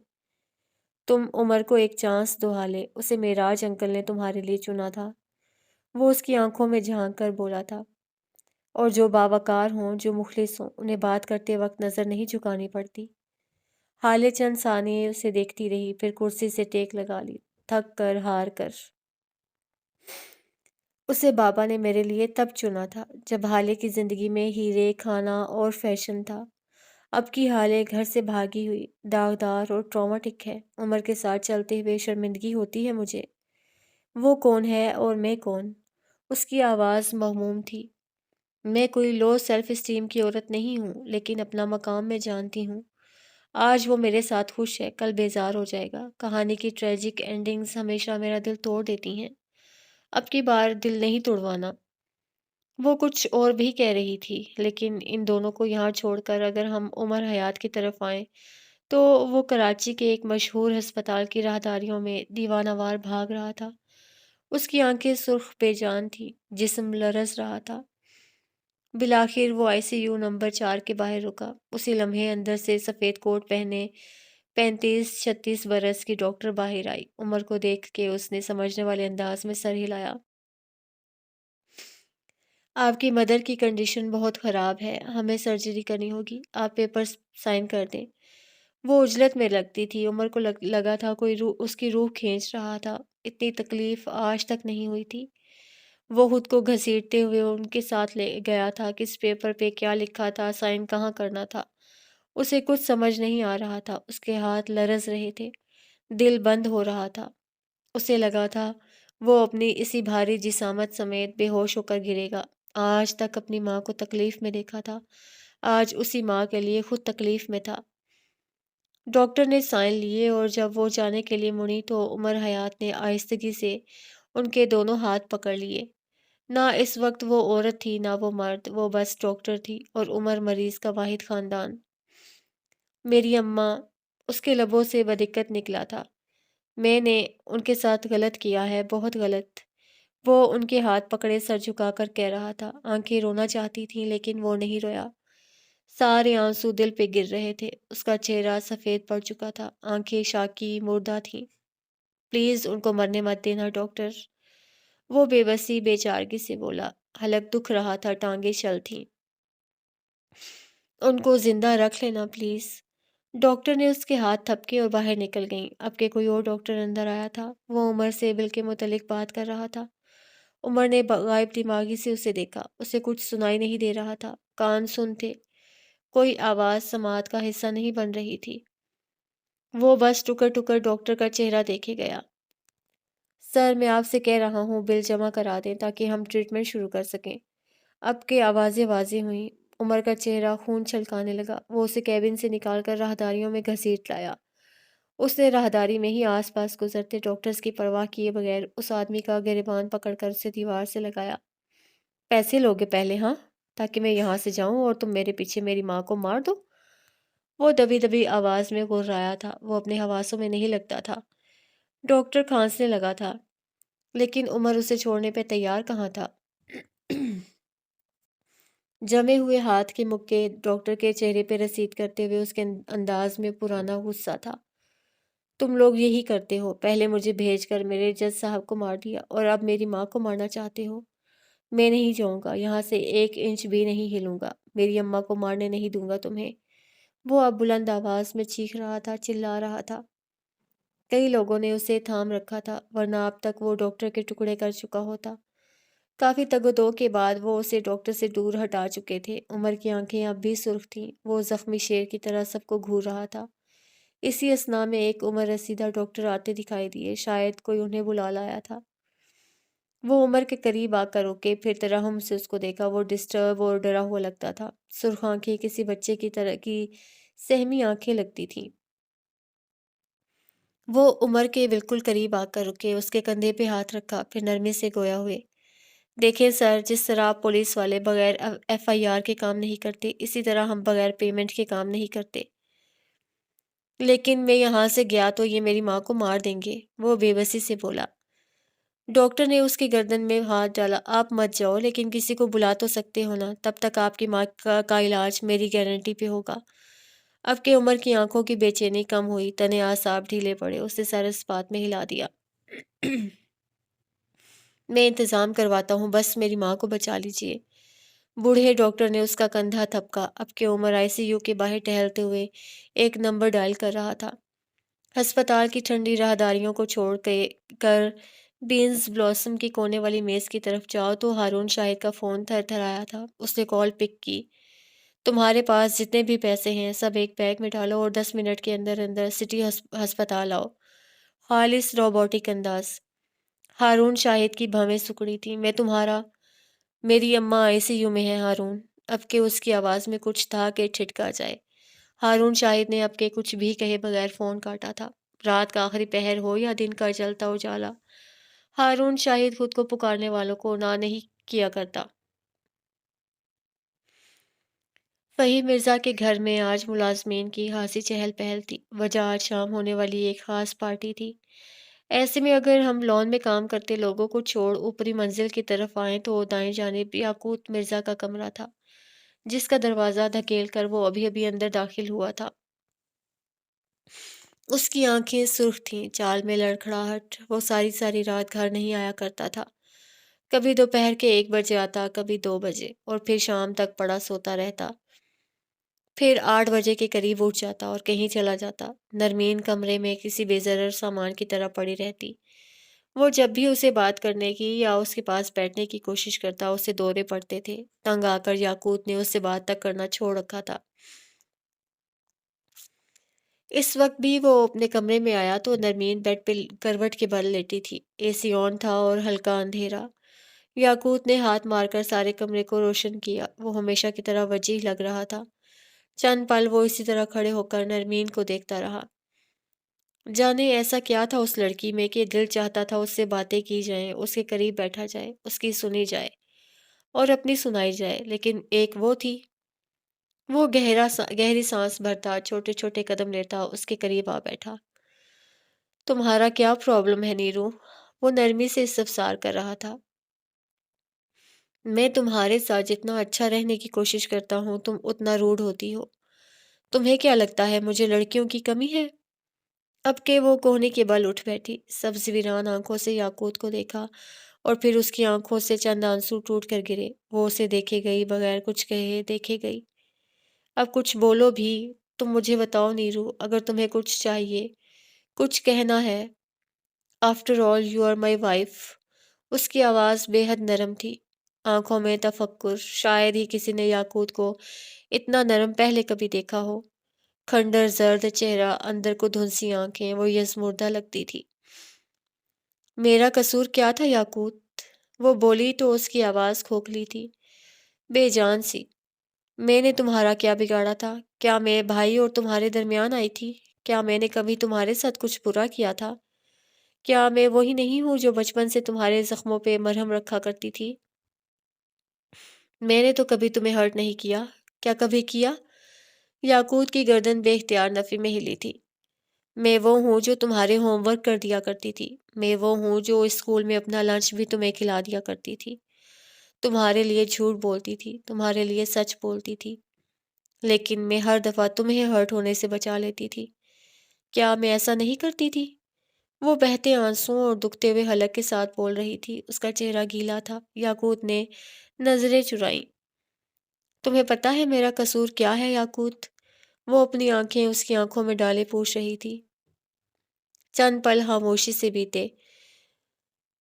تم عمر کو ایک چانس دو حالے، اسے معراج انکل نے تمہارے لیے چنا تھا۔ وہ اس کی آنکھوں میں جھانک کر بولا تھا۔ اور جو باوقار ہوں، جو مخلص ہوں، انہیں بات کرتے وقت نظر نہیں جھکانی پڑتی۔ حالے چند ثانیے اسے دیکھتی رہی، پھر کرسی سے ٹیک لگا لی، تھک کر، ہار کر۔ اسے بابا نے میرے لیے تب چنا تھا جب حالے کی زندگی میں ہیرے، کھانا اور فیشن تھا۔ اب کی حالے گھر سے بھاگی ہوئی، داغدار اور ٹرامیٹک ہے۔ عمر کے ساتھ چلتے ہوئے شرمندگی ہوتی ہے مجھے۔ وہ کون ہے اور میں کون؟ اس کی آواز مغموم تھی۔ میں کوئی لو سیلف اسٹیم کی عورت نہیں ہوں، لیکن اپنا مقام میں جانتی ہوں۔ آج وہ میرے ساتھ خوش ہے، کل بیزار ہو جائے گا۔ کہانی کی ٹریجک اینڈنگز ہمیشہ میرا دل توڑ دیتی ہیں۔ اب کی بار دل نہیں توڑوانا۔ وہ کچھ اور بھی کہہ رہی تھی، لیکن ان دونوں کو یہاں چھوڑ کر اگر ہم عمر حیات کی طرف آئیں تو وہ کراچی کے ایک مشہور ہسپتال کی راہداریوں میں دیوانہ وار بھاگ رہا تھا۔ اس کی آنکھیں سرخ بے جان تھی، جسم لرز رہا تھا۔ بالآخر وہ ICU نمبر 4 کے باہر رکا۔ اسی لمحے اندر سے سفید کوٹ پہنے 35-36 برس کی ڈاکٹر باہر آئی۔ عمر کو دیکھ کے اس نے سمجھنے والے انداز میں سر ہلایا۔ آپ کی مدر کی کنڈیشن بہت خراب ہے، ہمیں سرجری کرنی ہوگی، آپ پیپرز سائن کر دیں۔ وہ عجلت میں لگتی تھی۔ عمر کو لگا تھا کوئی اس کی روح کھینچ رہا تھا۔ اتنی تکلیف آج تک نہیں ہوئی تھی۔ وہ خود کو گھسیٹتے ہوئے ان کے ساتھ لے گیا تھا۔ کس پیپر پہ کیا لکھا تھا، سائن کہاں کرنا تھا، اسے کچھ سمجھ نہیں آ رہا تھا۔ اس کے ہاتھ لرز رہے تھے، دل بند ہو رہا تھا۔ اسے لگا تھا وہ اپنی اسی بھاری جسامت سمیت بے ہوش ہو کر گرے گا۔ آج تک اپنی ماں کو تکلیف میں دیکھا تھا، آج اسی ماں کے لیے خود تکلیف میں تھا۔ ڈاکٹر نے سائن لیے اور جب وہ جانے کے لیے مڑی تو عمر حیات نے آہستگی سے ان کے دونوں ہاتھ پکڑ لیے۔ نہ اس وقت وہ عورت تھی، نہ وہ مرد، وہ بس ڈاکٹر تھی اور عمر مریض کا واحد خاندان۔ میری اماں، اس کے لبوں سے بدقت نکلا تھا۔ میں نے ان کے ساتھ غلط کیا ہے، بہت غلط۔ وہ ان کے ہاتھ پکڑے سر جھکا کر کہہ رہا تھا۔ آنکھیں رونا چاہتی تھیں لیکن وہ نہیں رویا۔ سارے آنسو دل پہ گر رہے تھے۔ اس کا چہرہ سفید پڑ چکا تھا، آنکھیں شاکی مردہ تھیں۔ پلیز ان کو مرنے مت دینا ڈاکٹر، وہ بے بسی بے چارگی سے بولا۔ حلق دکھ رہا تھا، ٹانگیں شل تھیں۔ ان کو زندہ رکھ لینا پلیز۔ ڈاکٹر نے اس کے ہاتھ تھپکے اور باہر نکل گئیں۔ اب کے کوئی اور ڈاکٹر اندر آیا تھا۔ وہ عمر سے بل کے متعلق بات کر رہا تھا۔ عمر نے غائب دماغی سے اسے دیکھا۔ اسے کچھ سنائی نہیں دے رہا تھا، کان سن تھے، کوئی آواز سماعت کا حصہ نہیں بن رہی تھی۔ وہ بس ٹکر ٹکر ڈاکٹر کا چہرہ دیکھے گیا۔ سر، میں آپ سے کہہ رہا ہوں بل جمع کرا دیں تاکہ ہم ٹریٹمنٹ شروع کر سکیں۔ اب کے آوازیں واضح ہوئیں۔ عمر کا چہرہ خون چھلکانے لگا۔ وہ اسے کیبن سے نکال کر راہداریوں میں گھسیٹ لایا۔ اس نے راہداری میں ہی آس پاس گزرتے ڈاکٹرز کی پرواہ کیے بغیر اس آدمی کا گریبان پکڑ کر اسے دیوار سے لگایا۔ پیسے لوگے پہلے ہاں، تاکہ میں یہاں سے جاؤں اور تم میرے پیچھے میری ماں کو مار دو؟ وہ دبی دبی آواز میں گھررایا تھا۔ وہ اپنے حواسوں میں نہیں لگتا تھا۔ ڈاکٹر کھانسنے لگا تھا، لیکن عمر اسے چھوڑنے پہ تیار کہاں تھا۔ جمے ہوئے ہاتھ کے مکے ڈاکٹر کے چہرے پہ رسید کرتے ہوئے اس کے انداز میں پرانا غصہ تھا۔ تم لوگ یہی کرتے ہو، پہلے مجھے بھیج کر میرے جج صاحب کو مار دیا اور اب میری ماں کو مارنا چاہتے ہو۔ میں نہیں جاؤں گا، یہاں سے 1 انچ بھی نہیں ہلوں گا، میری اماں کو مارنے نہیں دوں گا تمہیں۔ وہ اب بلند آواز میں چیخ رہا تھا، چلا رہا تھا۔ کئی لوگوں نے اسے تھام رکھا تھا، ورنہ اب تک وہ ڈاکٹر کے ٹکڑے کر چکا ہوتا۔ کافی تگ و دو کے بعد وہ اسے ڈاکٹر سے دور ہٹا چکے تھے۔ عمر کی آنکھیں اب بھی سرخ تھیں، وہ زخمی شیر کی طرح سب کو گھور رہا تھا۔ اسی اثنا میں ایک عمر رسیدہ ڈاکٹر آتے دکھائی دیے، شاید کوئی انہیں بلا لایا تھا۔ وہ عمر کے قریب آ کر رکے، پھر ترحم سے اس کو دیکھا۔ وہ ڈسٹرب اور ڈرا ہوا لگتا تھا، سرخ آنکھیں کسی بچے کی طرح کی سہمی آنکھیں لگتی تھیں۔ وہ عمر کے بالکل قریب آ کر رکے، اس کے کندھے پہ ہاتھ رکھا، پھر نرمی سے گویا ہوئے، دیکھیں سر، جس طرح آپ پولیس والے بغیر FIR کے کام نہیں کرتے، اسی طرح ہم بغیر پیمنٹ کے کام نہیں کرتے۔ لیکن میں یہاں سے گیا تو یہ میری ماں کو مار دیں گے، وہ بے بسی سے بولا۔ ڈاکٹر نے اس کی گردن میں ہاتھ ڈالا۔ آپ مت جاؤ، لیکن کسی کو بلا تو سکتے ہو نا، تب تک آپ کی ماں کا علاج میری گارنٹی پہ ہوگا۔ اب کہ عمر کی آنکھوں کی بے چینی کم ہوئی، تنے اعصاب ڈھیلے پڑے، اس نے سر اس بات میں ہلا دیا۔ میں انتظام کرواتا ہوں، بس میری ماں کو بچا لیجیے۔ بوڑھے ڈاکٹر نے اس کا کندھا تھپکا۔ اب کہ عمر ICU کے باہر ٹہلتے ہوئے ایک نمبر ڈائل کر رہا تھا۔ ہسپتال کی ٹھنڈی راہداریوں کو چھوڑ کر بینز بلاسم کی کونے والی میز کی طرف جاؤ تو ہارون شاہد کا فون تھر تھر آیا تھا۔ اس نے کال پک کی۔ تمہارے پاس جتنے بھی پیسے ہیں سب ایک بیگ میں ڈالو اور 10 منٹ کے اندر اندر سٹی ہسپتال آؤ۔ خالص روبوٹک انداز۔ ہارون شاہد کی بھویں سکڑی تھی۔ میری اماں ICU میں ہے ہارون۔ اب کہ اس کی آواز میں کچھ تھا کہ ٹھٹکا جائے۔ ہارون شاہد نے اب کے کچھ بھی کہے بغیر فون کاٹا تھا۔ رات کا آخری پہر ہو یا دن کا جلتا اجالا، ہارون شاہد خود کو پکارنے والوں کو نہ نہیں کیا کرتا۔ فہیم مرزا کے گھر میں آج ملازمین کی خاصی چہل پہل تھی۔ وجہ آج شام ہونے والی ایک خاص پارٹی تھی۔ ایسے میں اگر ہم لان میں کام کرتے لوگوں کو چھوڑ اوپری منزل کی طرف آئیں تو دائیں جانب یاقوت مرزا کا کمرہ تھا، جس کا دروازہ دھکیل کر وہ ابھی ابھی اندر داخل ہوا تھا۔ اس کی آنکھیں سرخ تھیں، چال میں لڑکھڑاہٹ۔ وہ ساری ساری رات گھر نہیں آیا کرتا تھا۔ کبھی دوپہر کے 1 بجے آتا، کبھی 2 بجے، اور پھر شام تک پڑا سوتا رہتا۔ پھر 8 بجے کے قریب اٹھ جاتا اور کہیں چلا جاتا۔ نرمین کمرے میں کسی بے ضرر سامان کی طرح پڑی رہتی۔ وہ جب بھی اسے بات کرنے کی یا اس کے پاس بیٹھنے کی کوشش کرتا، اسے دورے پڑتے تھے۔ تنگ آ کر یاقوت نے اس سے بات تک کرنا چھوڑ رکھا تھا۔ اس وقت بھی وہ اپنے کمرے میں آیا تو نرمین بیڈ پہ کروٹ کے بل لیٹی تھی۔ AC آن تھا اور ہلکا اندھیرا۔ یاقوت نے ہاتھ مار کر سارے کمرے کو روشن کیا۔ وہ ہمیشہ کی طرح وجیح لگ رہا تھا۔ چند پل وہ اسی طرح کھڑے ہو کر نرمین کو دیکھتا رہا۔ جانے ایسا کیا تھا اس لڑکی میں کہ دل چاہتا تھا اس سے باتیں کی جائیں، اس کے قریب بیٹھا جائے، اس کی سنی جائے اور اپنی سنائی جائے، لیکن ایک وہ تھی۔ وہ گہری سانس بھرتا، چھوٹے چھوٹے قدم لیتا، اس کے قریب آ بیٹھا۔ تمہارا کیا پرابلم ہے نیرو؟ وہ نرمی سے استفسار کر رہا تھا۔ میں تمہارے ساتھ جتنا اچھا رہنے کی کوشش کرتا ہوں تم اتنا روڈ ہوتی ہو۔ تمہیں کیا لگتا ہے مجھے لڑکیوں کی کمی ہے؟ اب کہ وہ کوہنی کے بل اٹھ بیٹھی، سبز ویران آنکھوں سے یاقوت کو دیکھا اور پھر اس کی آنکھوں سے چند آنسو ٹوٹ کر گرے۔ وہ اسے دیکھے گئی، بغیر کچھ کہے دیکھے گئی۔ اب کچھ بولو بھی، تم مجھے بتاؤ نیرو، اگر تمہیں کچھ چاہیے، کچھ کہنا ہے۔ After all you are my wife. اس کی آواز بے حد نرم تھی، آنکھوں میں تفکر۔ شاید ہی کسی نے یاقوت کو اتنا نرم پہلے کبھی دیکھا ہو۔ کھنڈر زرد چہرہ، اندر کو دھنسی آنکھیں، وہ یزمردہ لگتی تھی۔ میرا قصور کیا تھا یاقوت؟ وہ بولی تو اس کی آواز کھوکھلی تھی، بے جان سی۔ میں نے تمہارا کیا بگاڑا تھا؟ کیا میں بھائی اور تمہارے درمیان آئی تھی؟ کیا میں نے کبھی تمہارے ساتھ کچھ برا کیا تھا؟ کیا میں وہی نہیں ہوں جو بچپن سے تمہارے زخموں پہ مرہم رکھا کرتی تھی؟ میں نے تو کبھی تمہیں ہرٹ نہیں کیا۔ کیا کبھی کیا؟ یاقوت کی گردن بے اختیار نفی میں ہلی تھی۔ میں وہ ہوں جو تمہارے ہوم ورک کر دیا کرتی تھی۔ میں وہ ہوں جو اسکول میں اپنا لنچ بھی تمہیں کھلا دیا کرتی تھی۔ تمہارے لیے جھوٹ بولتی تھی، تمہارے لیے سچ بولتی تھی، لیکن میں ہر دفعہ تمہیں ہرٹ ہونے سے بچا لیتی تھی۔ کیا میں ایسا نہیں کرتی تھی؟ وہ بہتے آنسوؤں اور دکھتے ہوئے حلق کے ساتھ بول رہی تھی۔ اس کا چہرہ گیلا تھا۔ یاقوت نے نظریں چرائیں۔ تمہیں پتہ ہے میرا قصور کیا ہے یاقوت؟ وہ اپنی آنکھیں اس کی آنکھوں میں ڈالے پوچھ رہی تھی۔ چند پل خاموشی سے بیتے۔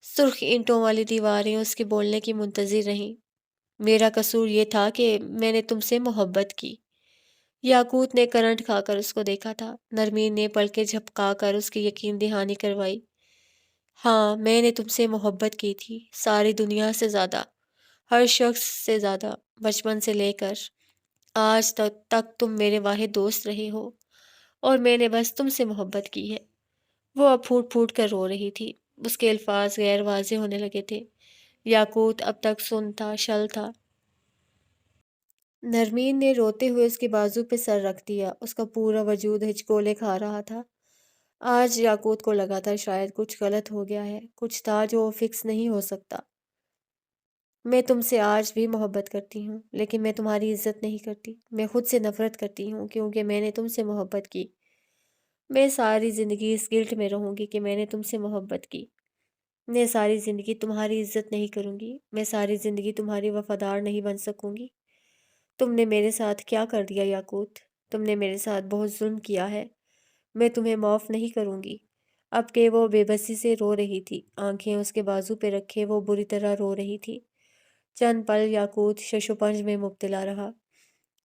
سرخ اینٹوں والی دیواریں اس کے بولنے کی منتظر رہیں۔ میرا قصور یہ تھا کہ میں نے تم سے محبت کی۔ یاقوت نے کرنٹ کھا کر اس کو دیکھا تھا۔ نرمین نے پلکیں جھپکا کر اس کی یقین دہانی کروائی۔ ہاں، میں نے تم سے محبت کی تھی، ساری دنیا سے زیادہ، ہر شخص سے زیادہ، بچپن سے لے کر آج تک تم میرے واحد دوست رہے ہو، اور میں نے بس تم سے محبت کی ہے۔ وہ اب پھوٹ پھوٹ کر رو رہی تھی۔ اس کے الفاظ غیر واضح ہونے لگے تھے۔ یاقوت اب تک سن تھا، شل تھا۔ نرمین نے روتے ہوئے اس کے بازو پہ سر رکھ دیا۔ اس کا پورا وجود ہچکولے کھا رہا تھا۔ آج یاقوت کو لگا تھا شاید کچھ غلط ہو گیا ہے، کچھ تھا جو فکس نہیں ہو سکتا۔ میں تم سے آج بھی محبت کرتی ہوں، لیکن میں تمہاری عزت نہیں کرتی۔ میں خود سے نفرت کرتی ہوں کیونکہ میں نے تم سے محبت کی۔ میں ساری زندگی اس گلٹ میں رہوں گی کہ میں نے تم سے محبت کی۔ میں ساری زندگی تمہاری عزت نہیں کروں گی۔ میں ساری زندگی تمہاری وفادار نہیں بن سکوں گی۔ تم نے میرے ساتھ کیا کر دیا یاقوت؟ تم نے میرے ساتھ بہت ظلم کیا ہے۔ میں تمہیں معاف نہیں کروں گی۔ اب کہ وہ بے بسی سے رو رہی تھی، آنکھیں اس کے بازو پہ رکھے وہ بری طرح رو رہی تھی۔ چند پل یاقوت ششوپنج میں مبتلا رہا۔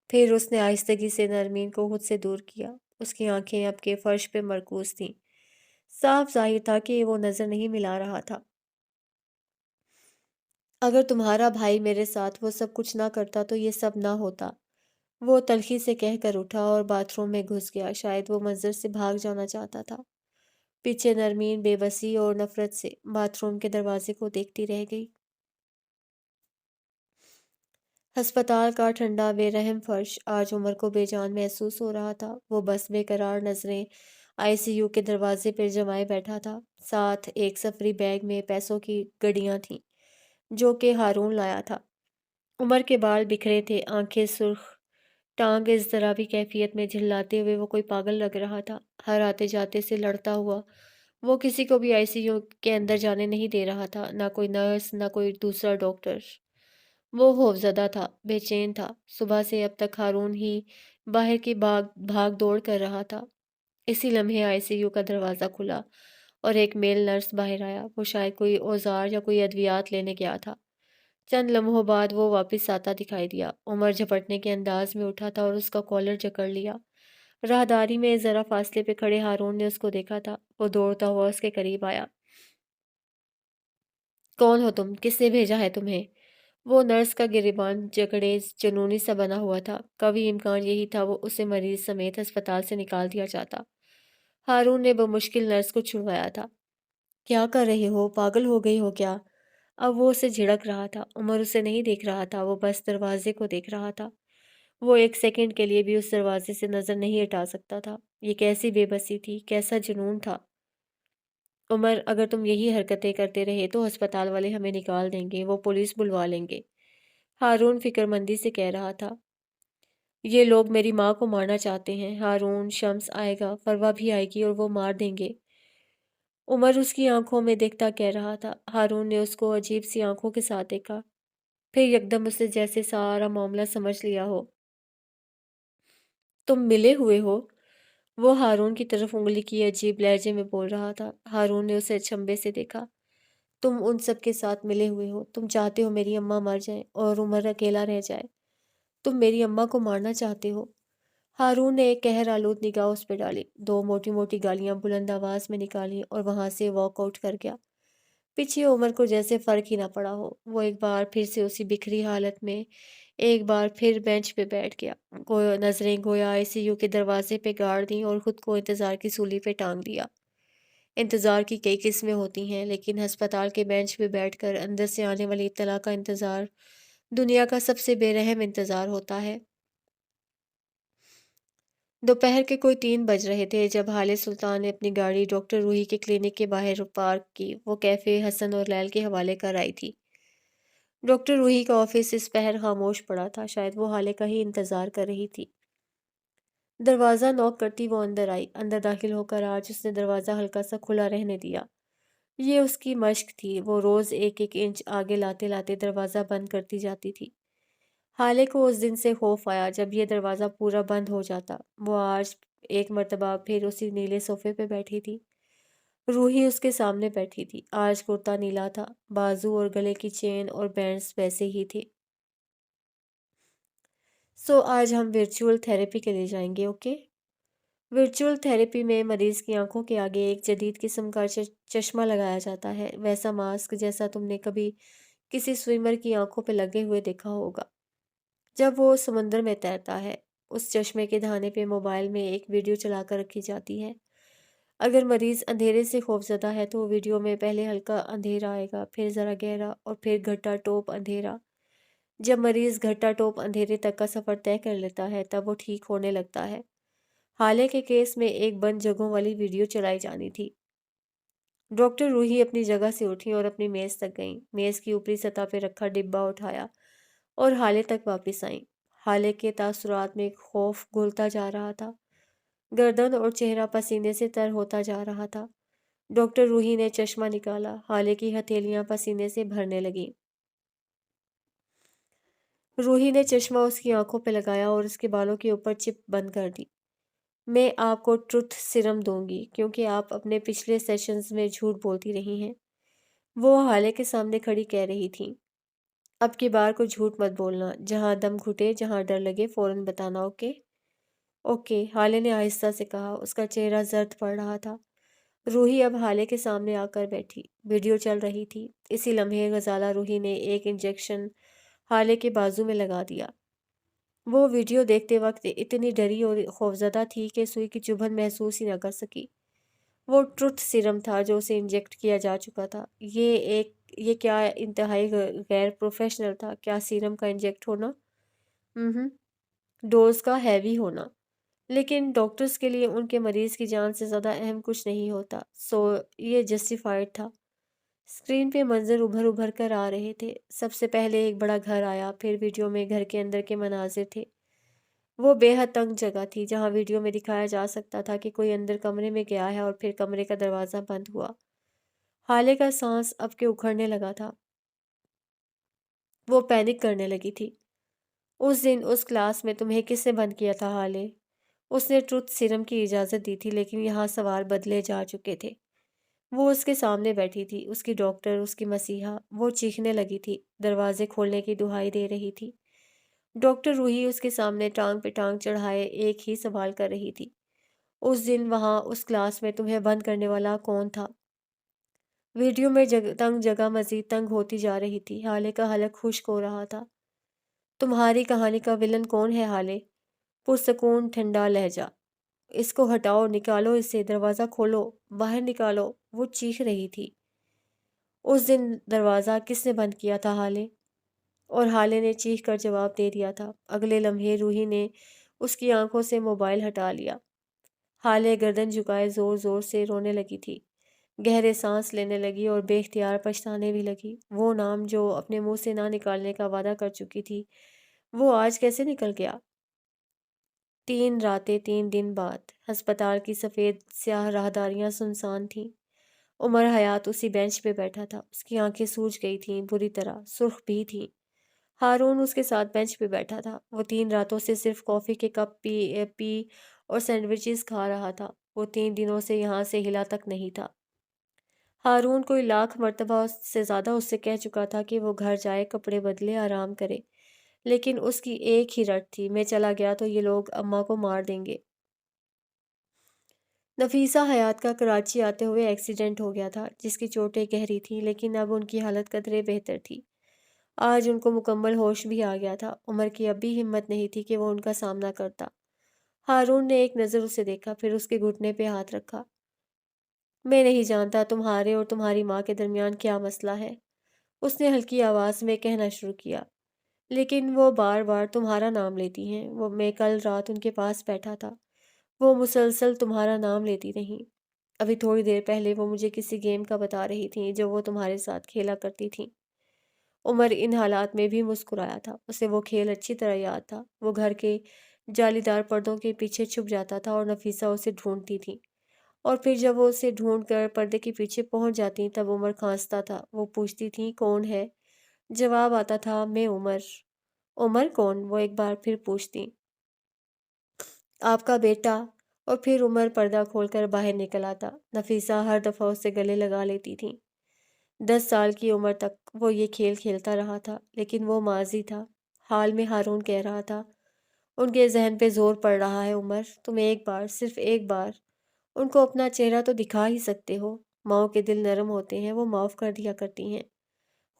پھر اس نے آہستگی سے نرمین کو خود سے دور کیا۔ اس کی آنکھیں اب کے فرش پہ مرکوز تھیں۔ صاف ظاہر تھا کہ وہ نظر نہیں ملا رہا تھا۔ اگر تمہارا بھائی میرے ساتھ وہ سب کچھ نہ کرتا تو یہ سب نہ ہوتا۔ وہ تلخی سے کہہ کر اٹھا اور باتھ روم میں گھس گیا۔ شاید وہ منظر سے بھاگ جانا چاہتا تھا۔ پیچھے نرمین بے بسی اور نفرت سے باتھ روم کے دروازے کو دیکھتی رہ گئی۔ ہسپتال کا ٹھنڈا بے رحم فرش آج عمر کو بے جان محسوس ہو رہا تھا۔ وہ بس بے قرار نظریں آئی سی یو کے دروازے پر جمائے بیٹھا تھا۔ ساتھ ایک سفری بیگ میں پیسوں کی گڈیاں تھیں جو کہ ہارون لایا تھا۔ عمر کے بال بکھرے تھے، آنکھیں سرخ، ٹانگ اس طرح کیفیت میں جھلاتے ہوئے وہ کوئی پاگل لگ رہا تھا۔ ہر آتے جاتے سے لڑتا ہوا وہ کسی کو بھی آئی سی یو کے اندر جانے نہیں دے رہا تھا، نہ کوئی نرس، نہ کوئی دوسرا ڈاکٹر۔ وہ خوفزدہ تھا، بے چین تھا۔ صبح سے اب تک ہارون ہی باہر کی بھاگ دوڑ کر رہا تھا۔ اسی لمحے آئی سی یو کا دروازہ کھلا اور ایک میل نرس باہر آیا۔ وہ شاید کوئی اوزار یا کوئی ادویات لینے گیا تھا۔ چند لمحوں بعد وہ واپس آتا دکھائی دیا۔ عمر جھپٹنے کے انداز میں اٹھا تھا اور اس کا کالر جکڑ لیا۔ راہداری میں ذرا فاصلے پہ کھڑے ہارون نے اس کو دیکھا تھا۔ وہ دوڑتا ہوا اس کے قریب آیا۔ کون ہو تم؟ کس نے بھیجا ہے تمہیں؟ وہ نرس کا گریبان جکڑے جنونی سا بنا ہوا تھا۔ کبھی امکان یہی تھا وہ اسے مریض سمیت ہسپتال سے نکال دیا جاتا۔ ہارون نے بمشکل نرس کو چھڑوایا تھا۔ کیا کر رہے ہو؟ پاگل ہو گئی ہو کیا؟ اب وہ اسے جھڑک رہا تھا۔ عمر اسے نہیں دیکھ رہا تھا، وہ بس دروازے کو دیکھ رہا تھا۔ وہ ایک سیکنڈ کے لیے بھی اس دروازے سے نظر نہیں ہٹا سکتا تھا۔ یہ کیسی بے بسی تھی، کیسا جنون تھا۔ عمر، اگر تم یہی حرکتیں کرتے رہے تو ہسپتال والے ہمیں نکال دیں گے، وہ پولیس بلوا لیں گے، ہارون فکر مندی سے کہہ رہا تھا۔ یہ لوگ میری ماں کو مارنا چاہتے ہیں ہارون، شمس آئے گا، فروہ بھی آئے گی اور وہ مار دیں گے۔ عمر اس کی آنکھوں میں دیکھتا کہہ رہا تھا۔ ہارون نے اس کو عجیب سی آنکھوں کے ساتھ دیکھا، پھر یکدم اسے جیسے سارا معاملہ سمجھ لیا ہو۔ تم ملے ہوئے ہو؟ وہ ہارون کی طرف انگلی کی عجیب لہجے میں بول رہا تھا۔ ہارون نے اسے اچنبھے سے دیکھا۔ تم ان سب کے ساتھ ملے ہوئے ہو؟ تم چاہتے ہو میری اماں مر جائے اور عمر اکیلا رہ جائے؟ تم میری اماں کو مارنا چاہتے ہو؟ ہارون نے ایک قہر آلود نگاہ اس پہ ڈالی، دو موٹی موٹی گالیاں بلند آواز میں نکالی اور وہاں سے واک آؤٹ کر گیا۔ پیچھے عمر کو جیسے فرق ہی نہ پڑا ہو۔ وہ ایک بار پھر سے اسی بکھری حالت میں ایک بار پھر بینچ پہ بیٹھ گیا۔ نظریں گویا آئی سی یو کے دروازے پہ گاڑ دیں اور خود کو انتظار کی سولی پہ ٹانگ دیا۔ انتظار کی کئی قسمیں ہوتی ہیں، لیکن ہسپتال کے بینچ پہ بیٹھ کر اندر سے آنے والی اطلاع کا انتظار دنیا کا سب سے بے رحم انتظار ہوتا ہے۔ دوپہر کے کوئی 3 بج رہے تھے جب حالِ سلطان نے اپنی گاڑی ڈاکٹر روحی کے کلینک کے باہر پارک کی۔ وہ کیفے حسن اور لیل کے حوالے کر آئی تھی۔ ڈاکٹر روحی کا آفس اس پہر خاموش پڑا تھا، شاید وہ حالے کا ہی انتظار کر رہی تھی۔ دروازہ نوک کرتی وہ اندر آئی۔ اندر داخل ہو کر آج اس نے دروازہ ہلکا سا کھلا رہنے دیا۔ یہ اس کی مشق تھی، وہ روز ایک ایک انچ آگے لاتے لاتے دروازہ بند کرتی جاتی تھی۔ حالے کو اس دن سے خوف آیا جب یہ دروازہ پورا بند ہو جاتا۔ وہ آج ایک مرتبہ پھر اسی نیلے صوفے پہ بیٹھی تھی۔ روحی اس کے سامنے بیٹھی تھی۔ آج کرتا نیلا تھا، بازو اور گلے کی چین اور بینڈز ویسے ہی تھے۔ آج ہم ورچوئل تھیراپی کے لیے جائیں گے، اوکے؟ ورچوئل تھیراپی میں مریض کی آنکھوں کے آگے ایک جدید قسم کا چشمہ لگایا جاتا ہے، ویسا ماسک جیسا تم نے کبھی کسی سوئمر کی آنکھوں پہ لگے ہوئے دیکھا ہوگا جب وہ سمندر میں تیرتا ہے۔ اس چشمے کے دہانے پہ موبائل میں ایک ویڈیو چلا کر رکھی جاتی ہے۔ اگر مریض اندھیرے سے خوفزدہ ہے تو ویڈیو میں پہلے ہلکا اندھیرا آئے گا، پھر ذرا گہرا اور پھر گھٹا ٹوپ اندھیرا۔ جب مریض گھٹا ٹوپ اندھیرے تک کا سفر طے کر لیتا ہے تب وہ ٹھیک ہونے لگتا ہے۔ حالے کے کیس میں ایک بند جگہوں والی ویڈیو چلائی جانی تھی۔ ڈاکٹر روحی اپنی جگہ سے اٹھی اور اپنی میز تک گئیں۔ میز کی اوپری سطح پہ رکھا ڈبہ اٹھایا اور حالے تک واپس آئیں۔ حالے کے تاثرات میں خوف گھلتا جا رہا تھا۔ گردن اور چہرہ پسینے سے تر ہوتا جا رہا تھا۔ ڈاکٹر روحی نے چشمہ نکالا۔ حالے کی ہتھیلیاں پسینے سے بھرنے لگیں۔ روحی نے چشمہ اس کی آنکھوں پہ لگایا اور اس کے بالوں کے اوپر چپ بند کر دی۔ میں آپ کو ٹروتھ سیرم دوں گی کیونکہ آپ اپنے پچھلے سیشنز میں جھوٹ بولتی رہی ہیں، وہ حالے کے سامنے کھڑی کہہ رہی تھیں۔ اب کی بار کو جھوٹ مت بولنا، جہاں دم گھٹے، جہاں ڈر لگے فوراً بتانا، اوکے؟ اوکے، حالے نے آہستہ سے کہا۔ اس کا چہرہ زرد پڑ رہا تھا۔ روحی اب حالے کے سامنے آ کر بیٹھی۔ ویڈیو چل رہی تھی۔ اسی لمحے غزالہ روحی نے ایک انجیکشن حالے کے بازو میں لگا دیا۔ وہ ویڈیو دیکھتے وقت اتنی ڈری اور خوفزدہ تھی کہ سوئی کی چبھن محسوس ہی نہ کر سکی۔ وہ ٹروتھ سیرم تھا جو اسے انجیکٹ کیا جا چکا تھا۔ یہ کیا انتہائی غیر پروفیشنل تھا۔ کیا سیرم کا انجیکٹ ہونا؟ ڈوز کا ہیوی ہونا۔ لیکن ڈاکٹرز کے لیے ان کے مریض کی جان سے زیادہ اہم کچھ نہیں ہوتا، یہ جسٹیفائڈ تھا۔ اسکرین پہ منظر ابھر ابھر کر آ رہے تھے۔ سب سے پہلے ایک بڑا گھر آیا، پھر ویڈیو میں گھر کے اندر کے مناظر تھے۔ وہ بے حد تنگ جگہ تھی جہاں ویڈیو میں دکھایا جا سکتا تھا کہ کوئی اندر کمرے میں گیا ہے اور پھر کمرے کا دروازہ بند ہوا۔ حالے کا سانس اب کے اکھڑنے لگا تھا۔ وہ پینک کرنے لگی تھی۔ اس دن اس کلاس میں تمہیں کس نے بند کیا تھا حالے؟ اس نے ٹروتھ سیرم کی اجازت دی تھی لیکن یہاں سوال بدلے جا چکے تھے۔ وہ اس کے سامنے بیٹھی تھی، اس کی ڈاکٹر، اس کی مسیحا۔ وہ چیخنے لگی تھی، دروازے کھولنے کی دہائی دے رہی تھی۔ ڈاکٹر روحی اس کے سامنے ٹانگ پہ ٹانگ چڑھائے ایک ہی سوال کر رہی تھی۔ اس دن وہاں اس کلاس میں تمہیں بند کرنے والا کون تھا؟ ویڈیو میں تنگ جگہ مزید تنگ ہوتی جا رہی تھی۔ حالے کا حلق خشک ہو رہا تھا۔ تمہاری کہانی کا ولن کون ہے حالے؟ پرسکون ٹھنڈا لہجہ۔ اس کو ہٹاؤ، نکالو اسے، دروازہ کھولو، باہر نکالو، وہ چیخ رہی تھی۔ اس دن دروازہ کس نے بند کیا تھا حالے؟ اور حالے نے چیخ کر جواب دے دیا تھا۔ اگلے لمحے روحی نے اس کی آنکھوں سے موبائل ہٹا لیا۔ حالے گردن جھکائے زور زور سے رونے لگی تھی، گہرے سانس لینے لگی اور بے اختیار پچھتانے بھی لگی۔ وہ نام جو اپنے منہ سے نہ نکالنے کا وعدہ کر چکی تھی، وہ آج کیسے نکل گیا؟ 3 راتیں 3 دن بعد ہسپتال کی سفید سیاہ راہداریاں سنسان تھیں۔ عمر حیات اسی بینچ پہ بیٹھا تھا۔ اس کی آنکھیں سوج گئی تھیں، بری طرح سرخ بھی تھیں۔ ہارون اس کے ساتھ بینچ پہ بیٹھا تھا۔ وہ 3 راتوں سے صرف کافی کے کپ پی اور سینڈوچز کھا رہا تھا۔ وہ 3 دنوں سے یہاں سے ہلا تک نہیں تھا۔ ہارون کوئی لاکھ مرتبہ سے زیادہ اس سے کہہ چکا تھا کہ وہ گھر جائے، کپڑے بدلے، آرام کرے، لیکن اس کی ایک ہی رٹ تھی، میں چلا گیا تو یہ لوگ اماں کو مار دیں گے۔ نفیسہ حیات کا کراچی آتے ہوئے ایکسیڈنٹ ہو گیا تھا، جس کی چوٹیں گہری تھیں، لیکن اب ان کی حالت قدرے بہتر تھی۔ آج ان کو مکمل ہوش بھی آ گیا تھا۔ عمر کی اب بھی ہمت نہیں تھی کہ وہ ان کا سامنا کرتا۔ ہارون نے ایک نظر اسے دیکھا، پھر اس کے گھٹنے پہ ہاتھ رکھا۔ میں نہیں جانتا تمہارے اور تمہاری ماں کے درمیان کیا مسئلہ ہے، اس نے ہلکی آواز میں کہنا شروع کیا، لیکن وہ بار بار تمہارا نام لیتی ہیں۔ میں کل رات ان کے پاس بیٹھا تھا، وہ مسلسل تمہارا نام لیتی رہیں۔ ابھی تھوڑی دیر پہلے وہ مجھے کسی گیم کا بتا رہی تھیں جو وہ تمہارے ساتھ کھیلا کرتی تھیں۔ عمر ان حالات میں بھی مسکرایا تھا، اسے وہ کھیل اچھی طرح یاد تھا۔ وہ گھر کے جالی دار پردوں کے پیچھے چھپ جاتا تھا اور نفیسہ اسے ڈھونڈتی تھی، اور پھر جب وہ اسے ڈھونڈ کر پردے کے پیچھے پہنچ جاتی تب عمر کھانستا تھا۔ وہ پوچھتی تھی کون ہے؟ جواب آتا تھا میں عمر۔ عمر کون؟ وہ ایک بار پھر پوچھتی۔ آپ کا بیٹا۔ اور پھر عمر پردہ کھول کر باہر نکل آتا۔ نفیسہ ہر دفعہ اسے گلے لگا لیتی تھی۔ 10 سال کی عمر تک وہ یہ کھیل کھیلتا رہا تھا، لیکن وہ ماضی تھا۔ حال میں ہارون کہہ رہا تھا، ان کے ذہن پہ زور پڑ رہا ہے عمر، تم ایک بار، صرف ایک بار ان کو اپنا چہرہ تو دکھا ہی سکتے ہو۔ ماؤں کے دل نرم ہوتے ہیں، وہ معاف کر دیا کرتی ہیں۔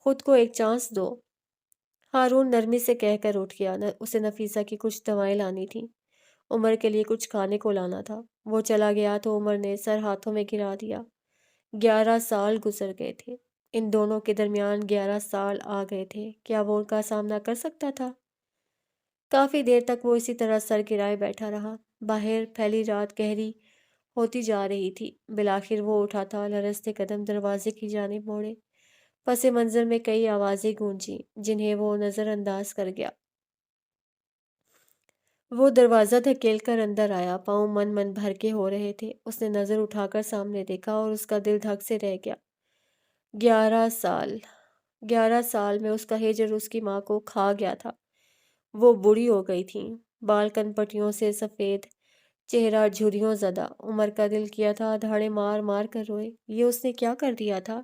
خود کو ایک چانس دو۔ ہارون نرمی سے کہہ کر اٹھ گیا۔ اسے نفیسہ کی کچھ دوائیں لانی تھیں، عمر کے لیے کچھ کھانے کو لانا تھا۔ وہ چلا گیا تو عمر نے سر ہاتھوں میں گرا دیا۔ 11 سال گزر گئے تھے، ان دونوں کے درمیان 11 سال آ گئے تھے۔ کیا وہ ان کا سامنا کر سکتا تھا؟ کافی دیر تک وہ اسی طرح سر گرائے بیٹھا رہا۔ باہر پھیلی رات گہری ہوتی جا رہی تھی۔ بالآخر وہ اٹھا تھا، لرزتے قدم دروازے کی جانب موڑے۔ پس منظر میں کئی آوازیں گونجیں جنہیں وہ نظر انداز کر گیا۔ وہ دروازہ دھکیل کر اندر آیا، پاؤں من من بھر کے ہو رہے تھے۔ اس نے نظر اٹھا کر سامنے دیکھا اور اس کا دل دھک سے رہ گیا۔ 11 سال، 11 سال میں اس کا ہجر اس کی ماں کو کھا گیا تھا۔ وہ بوڑھی ہو گئی تھیں، بال کن پٹیوں سے سفید، چہرہ جھریوں زدہ۔ عمر کا دل کیا تھا دھاڑے مار مار کر روئے۔ یہ اس نے کیا کر دیا تھا؟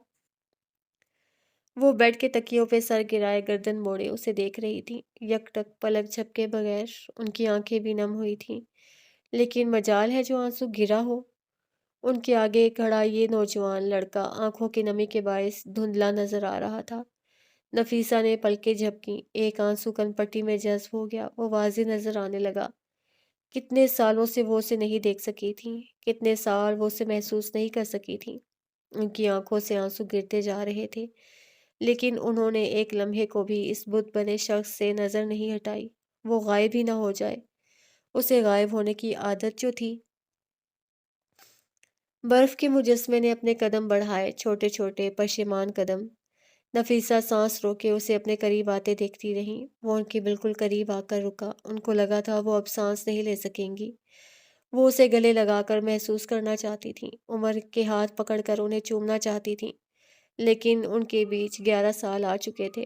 وہ بیڈ کے تکیوں پہ سر گرائے گردن موڑے اسے دیکھ رہی تھی، یک ٹک پلک جھپکے بغیر۔ ان کی آنکھیں بھی نم ہوئی تھیں، لیکن مجال ہے جو آنسو گرا ہو؟ ان کے آگے کھڑا یہ نوجوان لڑکا آنکھوں کی نمی کے باعث دھندلا نظر آ رہا تھا۔ نفیسہ نے پلکیں جھپکیں، ایک آنسو کن پٹی میں جذب ہو گیا، وہ واضح نظر آنے لگا۔ کتنے سالوں سے وہ اسے نہیں دیکھ سکی تھیں، کتنے سال وہ اسے محسوس نہیں کر سکی تھیں۔ ان کی آنکھوں سے آنسو گرتے جا رہے تھے، لیکن انہوں نے ایک لمحے کو بھی اس بت بنے شخص سے نظر نہیں ہٹائی۔ وہ غائب ہی نہ ہو جائے، اسے غائب ہونے کی عادت جو تھی۔ برف کے مجسمے نے اپنے قدم بڑھائے، چھوٹے چھوٹے پشیمان قدم۔ نفیسہ سانس روکے اسے اپنے قریب آتے دیکھتی رہیں۔ وہ ان کے بالکل قریب آ کر رکا۔ ان کو لگا تھا وہ اب سانس نہیں لے سکیں گی۔ وہ اسے گلے لگا کر محسوس کرنا چاہتی تھیں، عمر کے ہاتھ پکڑ کر انہیں چومنا چاہتی تھیں، لیکن ان کے بیچ 11 سال آ چکے تھے۔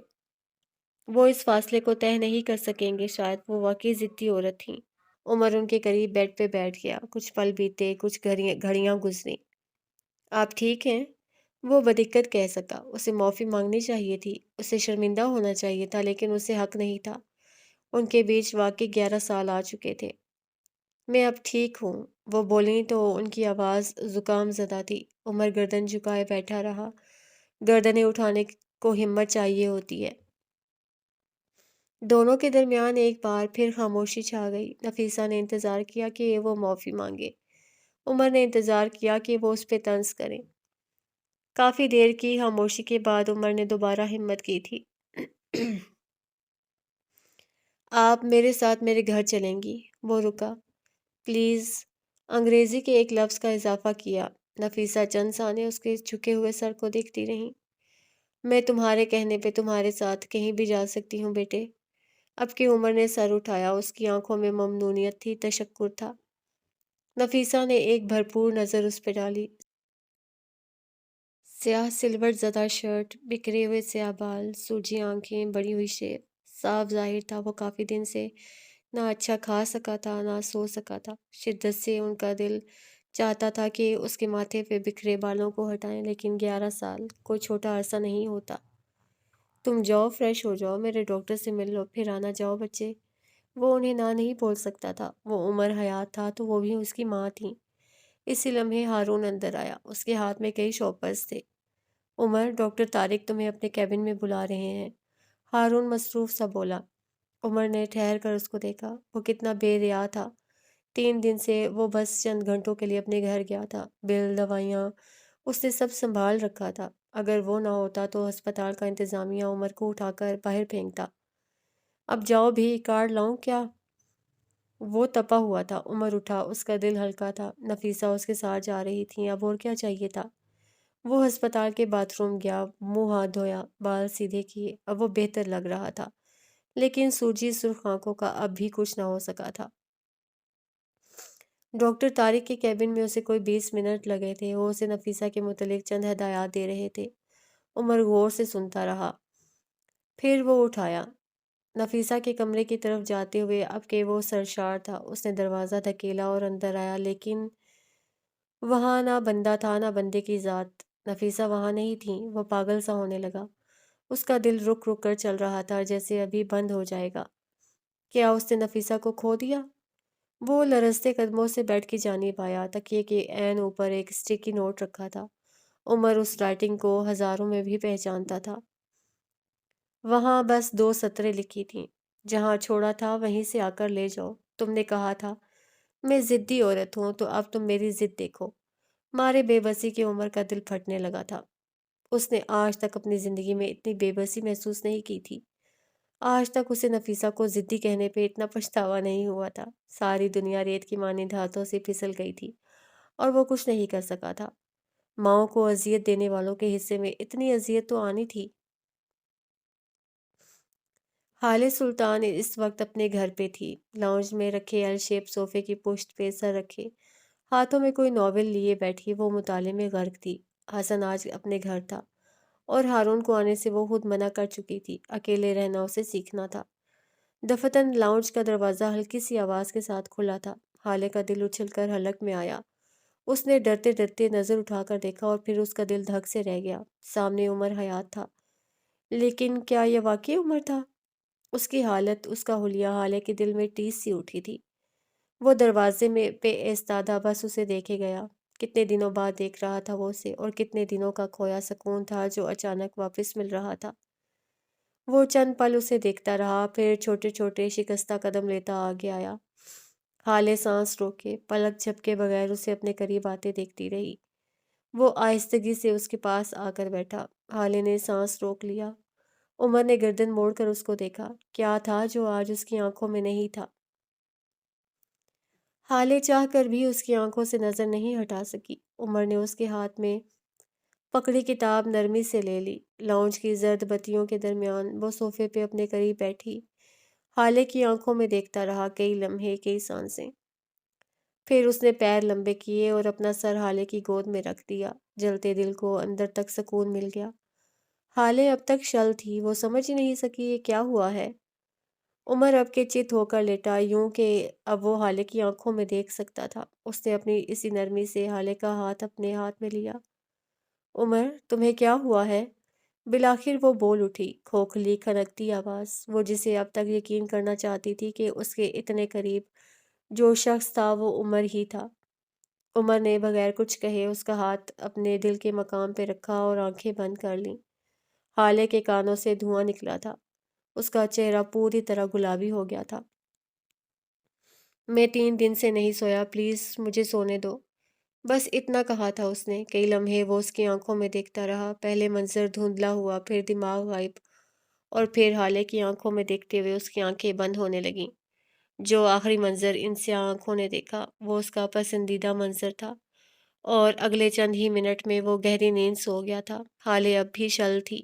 وہ اس فاصلے کو طے نہیں کر سکیں گے، شاید وہ واقعی ضدی عورت تھیں۔ عمر ان کے قریب بیڈ پہ بیٹھ گیا۔ کچھ پل بیتے، کچھ گھڑیاں گزریں۔ آپ ٹھیک ہیں؟ وہ بدقت کہہ سکا۔ اسے معافی مانگنی چاہیے تھی، اسے شرمندہ ہونا چاہیے تھا، لیکن اسے حق نہیں تھا۔ ان کے بیچ واقعی 11 سال آ چکے تھے۔ میں اب ٹھیک ہوں، وہ بولیں تو ان کی آواز زکام زدہ تھی۔ عمر گردن جھکائے بیٹھا رہا۔ گردنیں اٹھانے کو ہمت چاہیے ہوتی ہے۔ دونوں کے درمیان ایک بار پھر خاموشی چھا گئی۔ نفیسہ نے انتظار کیا کہ وہ معافی مانگے، عمر نے انتظار کیا کہ وہ اس پہ طنز کریں۔ کافی دیر کی خاموشی کے بعد عمر نے دوبارہ ہمت کی تھی۔ آپ میرے ساتھ میرے گھر چلیں گی؟ وہ رکا۔ پلیز، انگریزی کے ایک لفظ کا اضافہ کیا۔ نفیسہ چند ثانیے اس کے جھکے ہوئے سر کو دیکھتی رہیں۔ میں تمہارے کہنے پہ تمہارے ساتھ کہیں بھی جا سکتی ہوں بیٹے۔ اب کی عمر نے سر اٹھایا، اس کی آنکھوں میں ممنونیت تھی، تشکر تھا۔ نفیسہ نے ایک بھرپور نظر اس پہ ڈالی۔ سیاہ سلوٹ زدہ شرٹ، بکھرے ہوئے سیاہ بال، سوجی آنکھیں، بڑی ہوئی شیپ۔ صاف ظاہر تھا وہ کافی دن سے نہ اچھا کھا سکا تھا نہ سو سکا تھا۔ شدت سے ان کا دل چاہتا تھا کہ اس کے ماتھے پہ بکھرے بالوں کو ہٹائیں، لیکن 11 سال کوئی چھوٹا عرصہ نہیں ہوتا۔ تم جاؤ، فریش ہو جاؤ، میرے ڈاکٹر سے مل لو، پھر آنا جاؤ بچے۔ وہ انہیں نہ نہیں بول سکتا تھا۔ وہ عمر حیات تھا تو وہ بھی اس کی ماں تھیں۔ اسی لمحے ہارون اندر آیا، اس کے ہاتھ میں کئی شاپرز تھے۔ عمر، ڈاکٹر طارق تمہیں اپنے کیبن میں بلا رہے ہیں۔ ہارون مصروف سا بولا۔ عمر نے ٹھہر کر اس کو دیکھا۔ وہ کتنا بے ریا تھا۔ 3 دن سے وہ بس چند گھنٹوں کے لیے اپنے گھر گیا تھا۔ بل، دوائیاں، اس نے سب سنبھال رکھا تھا۔ اگر وہ نہ ہوتا تو ہسپتال کا انتظامیہ عمر کو اٹھا کر باہر پھینکتا۔ اب جاؤ بھی، کارڈ لاؤں کیا؟ وہ تپا ہوا تھا۔ عمر اٹھا، اس کا دل ہلکا تھا۔ نفیسہ اس کے ساتھ جا رہی تھی، اب اور کیا چاہیے تھا؟ وہ ہسپتال کے باتھ روم گیا، منہ ہاتھ دھویا، بال سیدھے کیے۔ اب وہ بہتر لگ رہا تھا، لیکن سوجی سرخ آنکھوں کا اب بھی کچھ نہ ہو سکا تھا۔ ڈاکٹر طارق کے کیبن میں اسے کوئی 20 منٹ لگے تھے۔ وہ اسے نفیسہ کے متعلق چند ہدایات دے رہے تھے۔ عمر غور سے سنتا رہا۔ پھر وہ اٹھایا، نفیسہ کے کمرے کی طرف جاتے ہوئے، اب کہ وہ سرشار تھا۔ اس نے دروازہ دھکیلا اور اندر آیا، لیکن وہاں نہ بندہ تھا نہ بندے کی ذات۔ نفیسہ وہاں نہیں تھی۔ وہ پاگل سا ہونے لگا۔ اس کا دل رک رک کر چل رہا تھا، جیسے ابھی بند ہو جائے گا۔ کیا اس نے نفیسہ کو کھو دیا؟ وہ لرزتے قدموں سے بیڈ کی جانب آیا۔ تکیے کے عین اوپر ایک اسٹیکی نوٹ رکھا تھا۔ عمر اس رائٹنگ کو ہزاروں میں بھی پہچانتا تھا۔ وہاں بس 2 سطریں لکھی تھیں: جہاں چھوڑا تھا وہیں سے آ کر لے جاؤ۔ تم نے کہا تھا میں ضدی عورت ہوں، تو اب تم میری ضد دیکھو۔ مارے بے بسی کے عمر کا دل پھٹنے لگا تھا۔ اس نے آج تک اپنی زندگی میں اتنی بے بسی محسوس نہیں کی تھی۔ آج تک اسے نفیسہ کو ضدی کہنے پہ اتنا پچھتاوا نہیں ہوا تھا۔ ساری دنیا ریت کی مانند ہاتھوں سے پھسل گئی تھی، اور وہ کچھ نہیں کر سکا تھا۔ ماؤں کو اذیت دینے والوں کے حصے میں اتنی اذیت تو آنی تھی۔ حالِ سلطان اس وقت اپنے گھر پہ تھی، لاؤنج میں رکھے ایل شیپ صوفے کی پشت پہ سر رکھے، ہاتھوں میں کوئی ناول لیے بیٹھی وہ مطالعے میں غرق تھی۔ حسن آج اپنے گھر تھا، اور ہارون کو آنے سے وہ خود منع کر چکی تھی۔ اکیلے رہنا اسے سیکھنا تھا۔ دفتن لاؤنج کا دروازہ ہلکی سی آواز کے ساتھ کھلا تھا۔ حالے کا دل اچھل کر حلق میں آیا۔ اس نے ڈرتے ڈرتے نظر اٹھا کر دیکھا، اور پھر اس کا دل دھک سے رہ گیا۔ سامنے عمر حیات تھا، لیکن کیا یہ واقعی عمر تھا؟ اس کی حالت، اس کا حلیہ، حالے کے دل میں ٹیس سی اٹھی تھی۔ وہ دروازے میں پہ ایستادہ بس اسے دیکھے گیا۔ کتنے دنوں بعد دیکھ رہا تھا وہ اسے، اور کتنے دنوں کا کھویا سکون تھا جو اچانک واپس مل رہا تھا۔ وہ چند پل اسے دیکھتا رہا، پھر چھوٹے چھوٹے شکستہ قدم لیتا آگے آیا۔ حالے سانس روکے، پلک جھپکے بغیر اسے اپنے قریب آتے دیکھتی رہی۔ وہ آہستگی سے اس کے پاس آ کر بیٹھا۔ حالے نے سانس روک لیا۔ عمر نے گردن موڑ کر اس کو دیکھا۔ کیا تھا جو آج اس کی آنکھوں میں نہیں تھا؟ حالے چاہ کر بھی اس کی آنکھوں سے نظر نہیں ہٹا سکی۔ عمر نے اس کے ہاتھ میں پکڑی کتاب نرمی سے لے لی۔ لاؤنج کی زرد بتیوں کے درمیان وہ صوفے پہ اپنے قریب بیٹھی، حالے کی آنکھوں میں دیکھتا رہا، کئی لمحے، کئی سانسیں۔ پھر اس نے پیر لمبے کیے اور اپنا سر حالے کی گود میں رکھ دیا۔ جلتے دل کو اندر تک سکون مل گیا۔ حالے اب تک شل تھی، وہ سمجھ ہی نہیں سکی یہ کیا ہوا ہے۔ عمر اب کے چت ہو کر لیٹا، یوں کہ اب وہ حالے کی آنکھوں میں دیکھ سکتا تھا۔ اس نے اپنی اسی نرمی سے حالے کا ہاتھ اپنے ہاتھ میں لیا۔ عمر، تمہیں کیا ہوا ہے؟ بالآخر وہ بول اٹھی، کھوکھلی کھنکتی آواز، وہ جسے اب تک یقین کرنا چاہتی تھی کہ اس کے اتنے قریب جو شخص تھا وہ عمر ہی تھا۔ عمر نے بغیر کچھ کہے اس کا ہاتھ اپنے دل کے مقام پہ رکھا اور آنکھیں بند کر لیں۔ حالے کے کانوں سے دھواں نکلا تھا۔ اس کا چہرہ پوری طرح گلابی ہو گیا تھا۔ میں 3 دن سے نہیں سویا، پلیز مجھے سونے دو۔ بس اتنا کہا تھا اس نے۔ کئی لمحے وہ اس کی آنکھوں میں دیکھتا رہا، پہلے منظر دھندلا ہوا، پھر دماغ غائب، اور پھر حالے کی آنکھوں میں دیکھتے ہوئے اس کی آنکھیں بند ہونے لگیں۔ جو آخری منظر ان سیاہ آنکھوں نے دیکھا وہ اس کا پسندیدہ منظر تھا، اور اگلے چند ہی منٹ میں وہ گہری نیند سو گیا تھا۔ حالے اب بھی شل تھی۔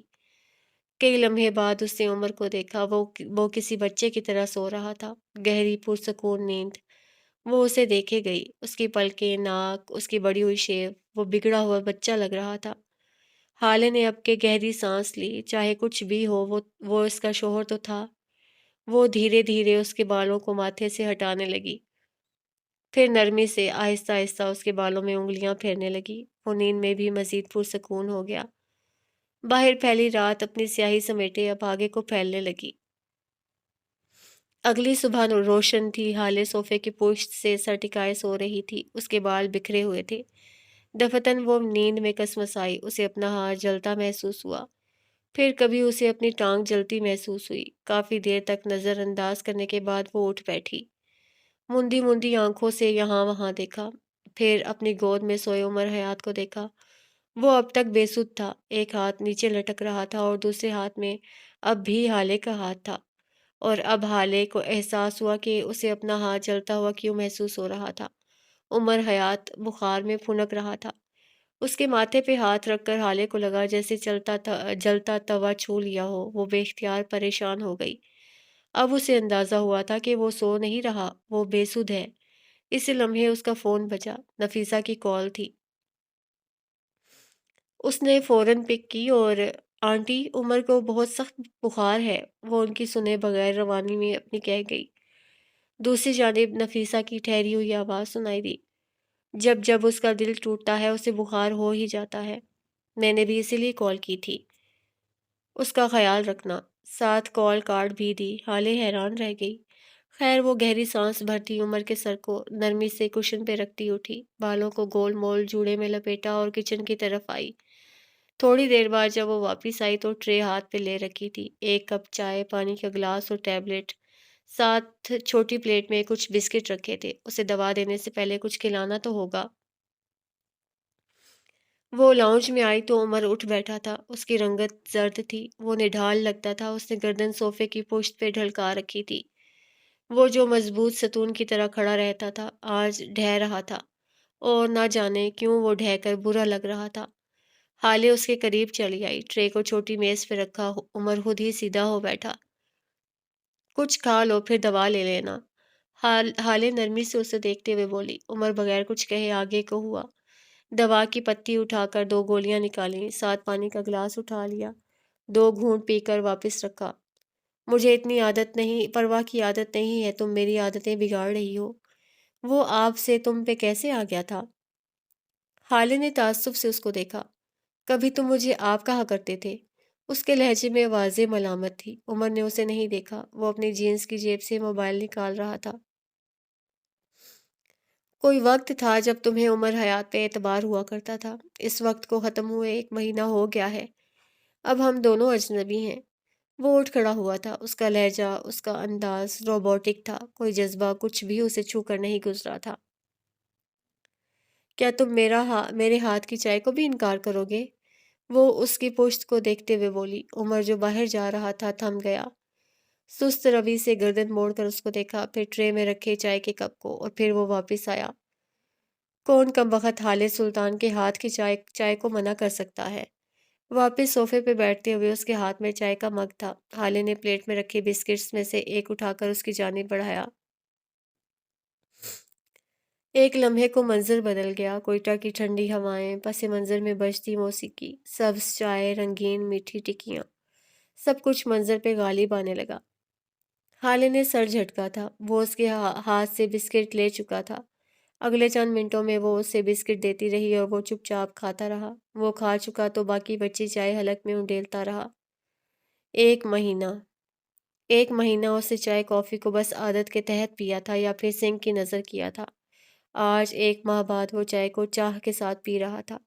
کئی لمحے بعد اس نے عمر کو دیکھا، وہ کسی بچے کی طرح سو رہا تھا، گہری پرسکون نیند۔ وہ اسے دیکھے گئی، اس کی پلکیں، ناک، اس کی بڑی ہوئی شیو، وہ بگڑا ہوا بچہ لگ رہا تھا۔ حالے نے اب کے گہری سانس لی۔ چاہے کچھ بھی ہو، وہ اس کا شوہر تو تھا۔ وہ دھیرے دھیرے اس کے بالوں کو ماتھے سے ہٹانے لگی، پھر نرمی سے آہستہ آہستہ اس کے بالوں میں انگلیاں پھیرنے لگی۔ وہ نیند میں بھی مزید پرسکون ہو گیا۔ باہر پھیلی رات اپنی سیاہی سمیٹے اب آگے کو پھیلنے لگی۔ اگلی صبح روشن تھی۔ حالے صوفے کی پشت سے سر ٹکائے سو رہی تھی، اس کے بال بکھرے ہوئے تھے۔ دفتن وہ نیند میں کسمسائی، اسے اپنا ہاتھ جلتا محسوس ہوا۔ پھر کبھی اسے اپنی ٹانگ جلتی محسوس ہوئی۔ کافی دیر تک نظر انداز کرنے کے بعد وہ اٹھ بیٹھی، مندی مندی آنکھوں سے یہاں وہاں دیکھا، پھر اپنی گود میں سوئے عمر حیات کو دیکھا۔ وہ اب تک بے سدھ تھا، ایک ہاتھ نیچے لٹک رہا تھا اور دوسرے ہاتھ میں اب بھی ہالے کا ہاتھ تھا، اور اب ہالے کو احساس ہوا کہ اسے اپنا ہاتھ جلتا ہوا کیوں محسوس ہو رہا تھا۔ عمر حیات بخار میں پھنک رہا تھا۔ اس کے ماتھے پہ ہاتھ رکھ کر ہالے کو لگا جیسے جلتا توا چھو لیا ہو۔ وہ بے اختیار پریشان ہو گئی۔ اب اسے اندازہ ہوا تھا کہ وہ سو نہیں رہا، وہ بے سدھ ہے۔ اسی لمحے اس کا فون بجا، نفیسہ کی کال تھی۔ اس نے فوراً پک کی اور آنٹی، عمر کو بہت سخت بخار ہے، وہ ان کی سنے بغیر روانی میں اپنی کہہ گئی۔ دوسری جانب نفیسہ کی ٹھہری ہوئی آواز سنائی دی، جب جب اس کا دل ٹوٹتا ہے اسے بخار ہو ہی جاتا ہے، میں نے بھی اسی لیے کال کی تھی، اس کا خیال رکھنا۔ ساتھ کال کاٹ بھی دی۔ حالے حیران رہ گئی۔ خیر، وہ گہری سانس بھرتی عمر کے سر کو نرمی سے کشن پہ رکھتی اٹھی، بالوں کو گول مول جوڑے میں لپیٹا اور کچن کی طرف آئی۔ تھوڑی دیر بعد جب وہ واپس آئی تو ٹرے ہاتھ پہ لے رکھی تھی، ایک کپ چائے، پانی کا گلاس اور ٹیبلٹ، ساتھ چھوٹی پلیٹ میں کچھ بسکٹ رکھے تھے۔ اسے دوا دینے سے پہلے کچھ کھلانا تو ہوگا۔ وہ لاؤنج میں آئی تو عمر اٹھ بیٹھا تھا، اس کی رنگت زرد تھی، وہ نڈھال لگتا تھا۔ اس نے گردن صوفے کی پشت پہ ڈھلکا رکھی تھی۔ وہ جو مضبوط ستون کی طرح کھڑا رہتا تھا آج ڈھہ رہا تھا، اور نہ جانے کیوں وہ ڈھہ کر برا لگ رہا تھا۔ حالے اس کے قریب چلی آئی، ٹرے کو چھوٹی میز پہ رکھا۔ عمر خود ہی سیدھا ہو بیٹھا۔ کچھ کھا لو پھر دوا لے لینا، حالے نرمی سے اسے دیکھتے ہوئے بولی۔ عمر بغیر کچھ کہے آگے کو ہوا، دوا کی پتی اٹھا کر 2 گولیاں نکالیں، ساتھ پانی کا گلاس اٹھا لیا، 2 گھونٹ پی کر واپس رکھا۔ مجھے اتنی عادت نہیں، پرواہ کی عادت نہیں ہے، تم میری عادتیں بگاڑ رہی ہو۔ وہ آپ سے تم پہ کیسے آ گیا تھا؟ حالے نے تعصب سے اس کو دیکھا۔ کبھی تم مجھے آپ کہا کرتے تھے۔ اس کے لہجے میں واضح ملامت تھی۔ عمر نے اسے نہیں دیکھا، وہ اپنی جینس کی جیب سے موبائل نکال رہا تھا۔ کوئی وقت تھا جب تمہیں عمر حیات پہ اعتبار ہوا کرتا تھا، اس وقت کو ختم ہوئے 1 مہینہ ہو گیا ہے، اب ہم دونوں اجنبی ہیں۔ وہ اٹھ کھڑا ہوا تھا، اس کا لہجہ، اس کا انداز روبوٹک تھا، کوئی جذبہ کچھ بھی اسے چھو کر نہیں گزرا تھا۔ کیا تم میرے ہاتھ کی چائے کو بھی انکار کرو گے؟ وہ اس کی پشت کو دیکھتے ہوئے بولی۔ عمر جو باہر جا رہا تھا تھم گیا، سست روی سے گردن موڑ کر اس کو دیکھا، پھر ٹرے میں رکھے چائے کے کپ کو، اور پھر وہ واپس آیا۔ کون کم بخت حالے سلطان کے ہاتھ کی چائے کو منع کر سکتا ہے؟ واپس صوفے پہ بیٹھتے ہوئے اس کے ہاتھ میں چائے کا مگ تھا۔ حالے نے پلیٹ میں رکھے بسکٹس میں سے ایک اٹھا کر اس کی جانب بڑھایا۔ ایک لمحے کو منظر بدل گیا، کوئٹہ کی ٹھنڈی ہوائیں، پس منظر میں بجتی موسیقی، سبز چائے، رنگین میٹھی ٹکیاں، سب کچھ منظر پہ غالب آنے لگا۔ حالے نے سر جھٹکا تھا، وہ اس کے ہاتھ سے بسکٹ لے چکا تھا۔ اگلے چند منٹوں میں وہ اسے بسکٹ دیتی رہی اور وہ چپ چاپ کھاتا رہا۔ وہ کھا چکا تو باقی بچی چائے حلق میں انڈیلتا رہا۔ 1 مہینہ 1 مہینہ اسے چائے کافی کو بس عادت کے تحت پیا تھا یا پھر سنک کی نظر کیا تھا۔ آج 1 ماہ بعد وہ چائے کو چاہ کے ساتھ پی رہا تھا۔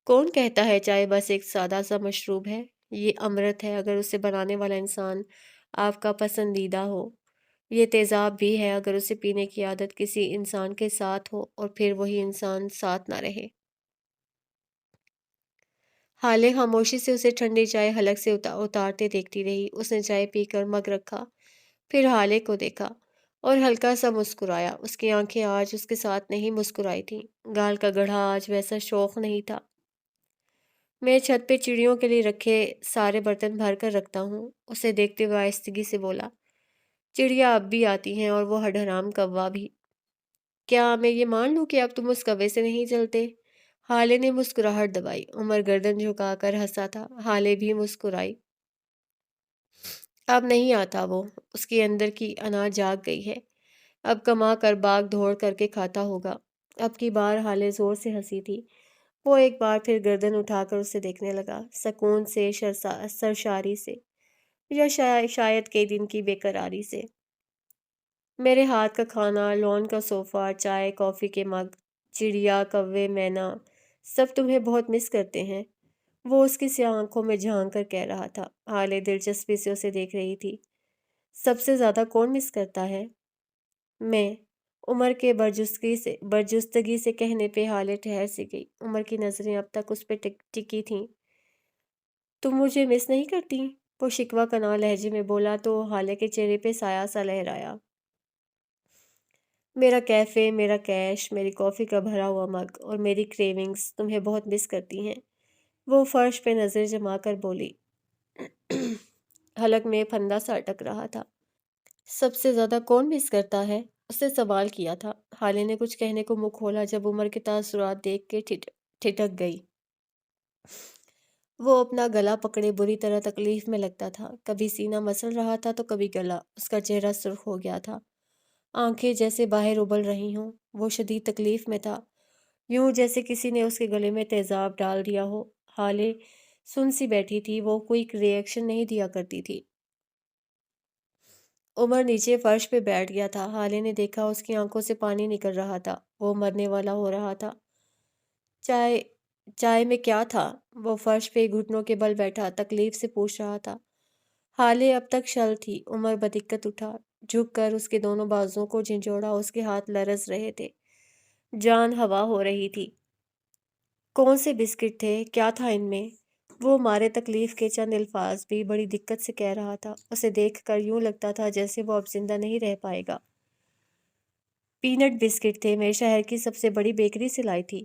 کون کہتا ہے چائے بس ایک سادہ سا مشروب ہے؟ یہ امرت ہے اگر اسے بنانے والا انسان آپ کا پسندیدہ ہو۔ یہ تیزاب بھی ہے اگر اسے پینے کی عادت کسی انسان کے ساتھ ہو اور پھر وہی انسان ساتھ نہ رہے۔ حالے خاموشی سے اسے ٹھنڈی چائے حلق سے اتارتے دیکھتی رہی۔ اس نے چائے پی کر مگ رکھا، پھر حالے کو دیکھا اور ہلکا سا مسکرایا۔ اس کی آنکھیں آج اس کے ساتھ نہیں مسکرائی تھیں، گال کا گڑھا آج ویسا شوق نہیں تھا۔ میں چھت پہ چڑیوں کے لیے رکھے سارے برتن بھر کر رکھتا ہوں، اسے دیکھتے ہوئے آہستگی سے بولا۔ چڑیا اب بھی آتی ہیں اور وہ ہڈ حرام کوا بھی۔ کیا میں یہ مان لوں کہ اب تم اس کوے سے نہیں چلتے؟ حالے نے مسکراہٹ دبائی۔ عمر گردن جھکا کر ہنسا تھا، حالے بھی مسکرائی۔ اب نہیں آتا وہ، اس کے اندر کی انا جاگ گئی ہے، اب کما کر باغ دوڑ کر کے کھاتا ہوگا۔ اب کی بار حالے زور سے ہنسی تھی۔ وہ ایک بار پھر گردن اٹھا کر اسے دیکھنے لگا، سکون سے، سرشاری سے، یا شاید کئی دن کی بے قراری سے۔ میرے ہاتھ کا کھانا، لون کا صوفہ، چائے کافی کے مگ، چڑیا، کوے، مینا، سب تمہیں بہت مس کرتے ہیں۔ وہ اس کی سیاہ آنکھوں میں جھانک کر کہہ رہا تھا۔ ہالے دلچسپی سے اسے دیکھ رہی تھی۔ سب سے زیادہ کون مس کرتا ہے؟ میں۔ عمر کے برجستگی سے کہنے پہ ہالے ٹھہر سی گئی۔ عمر کی نظریں اب تک اس پہ ٹکی تھیں۔ تم مجھے مس نہیں کرتی؟ وہ شکوہ کناں لہجے میں بولا تو ہالے کے چہرے پہ سایہ سا لہرایا۔ میرا کیفے، میرا کیش، میری کافی کا بھرا ہوا مگ اور میری کریونگز تمہیں بہت مس کرتی ہیں۔ وہ فرش پہ نظر جما کر بولی۔ حلق میں پھندا سا اٹک رہا تھا۔ سب سے زیادہ کون مس کرتا ہے؟ اس نے سوال کیا تھا۔ حالے نے کچھ کہنے کو منہ کھولا جب عمر کے تاثرات دیکھ کے ٹھٹک گئی۔ وہ اپنا گلا پکڑے بری طرح تکلیف میں لگتا تھا۔ کبھی سینہ مسل رہا تھا تو کبھی گلا۔ اس کا چہرہ سرخ ہو گیا تھا، آنکھیں جیسے باہر ابل رہی ہوں۔ وہ شدید تکلیف میں تھا، یوں جیسے کسی نے اس کے گلے میں تیزاب ڈال دیا ہو۔ حالے سن سی بیٹھی تھی، وہ کوئی ری ایکشن نہیں دیا کرتی تھی۔ عمر نیچے فرش پہ بیٹھ گیا تھا۔ حالے نے دیکھا اس کی آنکھوں سے پانی نکل رہا تھا، وہ مرنے والا ہو رہا تھا۔ چائے میں کیا تھا؟ وہ فرش پہ گھٹنوں کے بل بیٹھا تکلیف سے پوچھ رہا تھا۔ حالے اب تک شل تھی۔ عمر بدقت اٹھا، جھک کر اس کے دونوں بازوؤں کو جھنجھوڑا۔ اس کے ہاتھ لرز رہے تھے، جان ہوا ہو رہی تھی۔ کون سے بسکٹ تھے؟ کیا تھا ان میں؟ وہ مارے تکلیف کے چند الفاظ بھی بڑی دقت سے کہہ رہا تھا۔ اسے دیکھ کر یوں لگتا تھا جیسے وہ اب زندہ نہیں رہ پائے گا۔ پینٹ بسکٹ تھے، میں شہر کی سب سے بڑی بیکری سے لائی تھی۔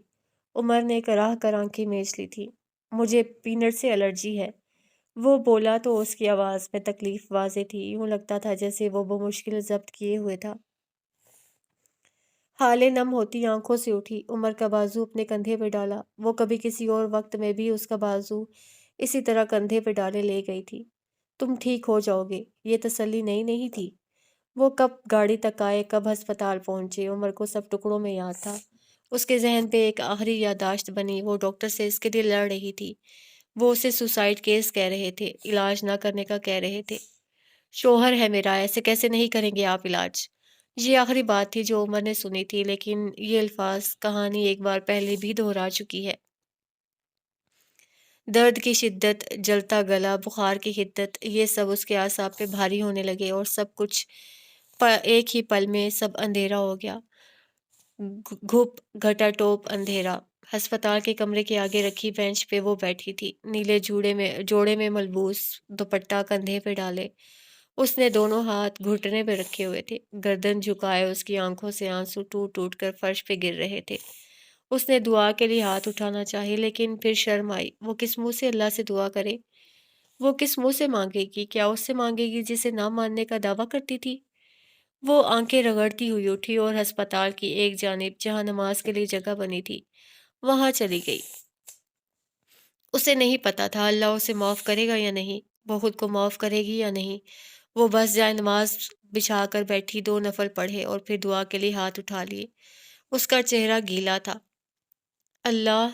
عمر نے کراہ کر آنکھیں میچ لی تھی۔ مجھے پینٹ سے الرجی ہے، وہ بولا تو اس کی آواز میں تکلیف واضح تھی، یوں لگتا تھا جیسے وہ بمشکل ضبط کیے ہوئے تھا۔ حالے نم ہوتی آنکھوں سے اٹھی، عمر کا بازو اپنے کندھے پہ ڈالا۔ وہ کبھی کسی اور وقت میں بھی اس کا بازو اسی طرح کندھے پہ ڈالے لے گئی تھی۔ تم ٹھیک ہو جاؤ گے، یہ تسلی نئی نہیں تھی۔ وہ کب گاڑی تک آئے، کب ہسپتال پہنچے، عمر کو سب ٹکڑوں میں یاد تھا۔ اس کے ذہن پہ ایک آخری یادداشت بنی، وہ ڈاکٹر سے اس کے لیے لڑ رہی تھی۔ وہ اسے سوسائڈ کیس کہہ رہے تھے، علاج نہ کرنے کا کہہ رہے تھے۔ شوہر ہے میرا، ایسے کیسے نہیں کریں گے آپ علاج؟ یہ آخری بات تھی جو عمر نے سنی تھی، لیکن یہ الفاظ کہانی ایک بار پہلے بھی دہرا چکی ہے۔ درد کی شدت، جلتا گلا، بخار کی حدت، یہ سب اس کے اعصاب پہ بھاری ہونے لگے اور سب کچھ ایک ہی پل میں سب اندھیرا ہو گیا، گھپ گھٹا ٹوپ اندھیرا۔ ہسپتال کے کمرے کے آگے رکھی بینچ پہ وہ بیٹھی تھی، نیلے جوڑے میں ملبوس دوپٹہ کندھے پہ ڈالے۔ اس نے دونوں ہاتھ گھٹنے پہ رکھے ہوئے تھے، گردن جھکائے۔ اس کی آنکھوں سے آنسو ٹوٹ ٹوٹ کر فرش پہ گر رہے تھے۔ اس نے دعا کے لیے ہاتھ اٹھانا چاہے، لیکن پھر شرم آئی۔ وہ کس منہ سے اللہ سے دعا کرے؟ وہ کس منہ سے مانگے گی؟ کیا اس سے مانگے گی جسے نہ ماننے کا دعویٰ کرتی تھی؟ وہ آنکھیں رگڑتی ہوئی اٹھی اور ہسپتال کی ایک جانب جہاں نماز کے لیے جگہ بنی تھی وہاں چلی گئی۔ اسے نہیں پتا تھا اللہ اسے معاف کرے گا یا نہیں، وہ خود کو معاف کرے گی یا نہیں۔ وہ بس جائے نماز بچھا کر بیٹھی، 2 نفل پڑھے اور پھر دعا کے لیے ہاتھ اٹھا لیے۔ اس کا چہرہ گیلا تھا۔ اللہ،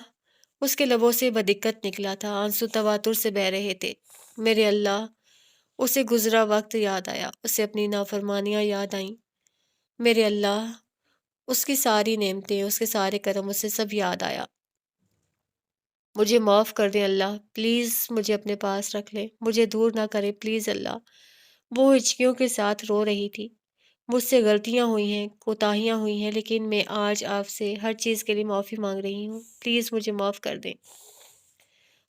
اس کے لبوں سے بدقت نکلا تھا، آنسو تواتر سے بہہ رہے تھے۔ میرے اللہ، اسے گزرا وقت یاد آیا، اسے اپنی نافرمانیاں یاد آئیں۔ میرے اللہ، اس کی ساری نعمتیں، اس کے سارے کرم، اسے سب یاد آیا۔ مجھے معاف کر دیں اللہ، پلیز مجھے اپنے پاس رکھ لیں، مجھے دور نہ کریں پلیز اللہ۔ وہ ہچکیوں کے ساتھ رو رہی تھی۔ مجھ سے غلطیاں ہوئی ہیں، کوتاہیاں ہوئی ہیں، لیکن میں آج آپ سے ہر چیز کے لیے معافی مانگ رہی ہوں، پلیز مجھے معاف کر دیں۔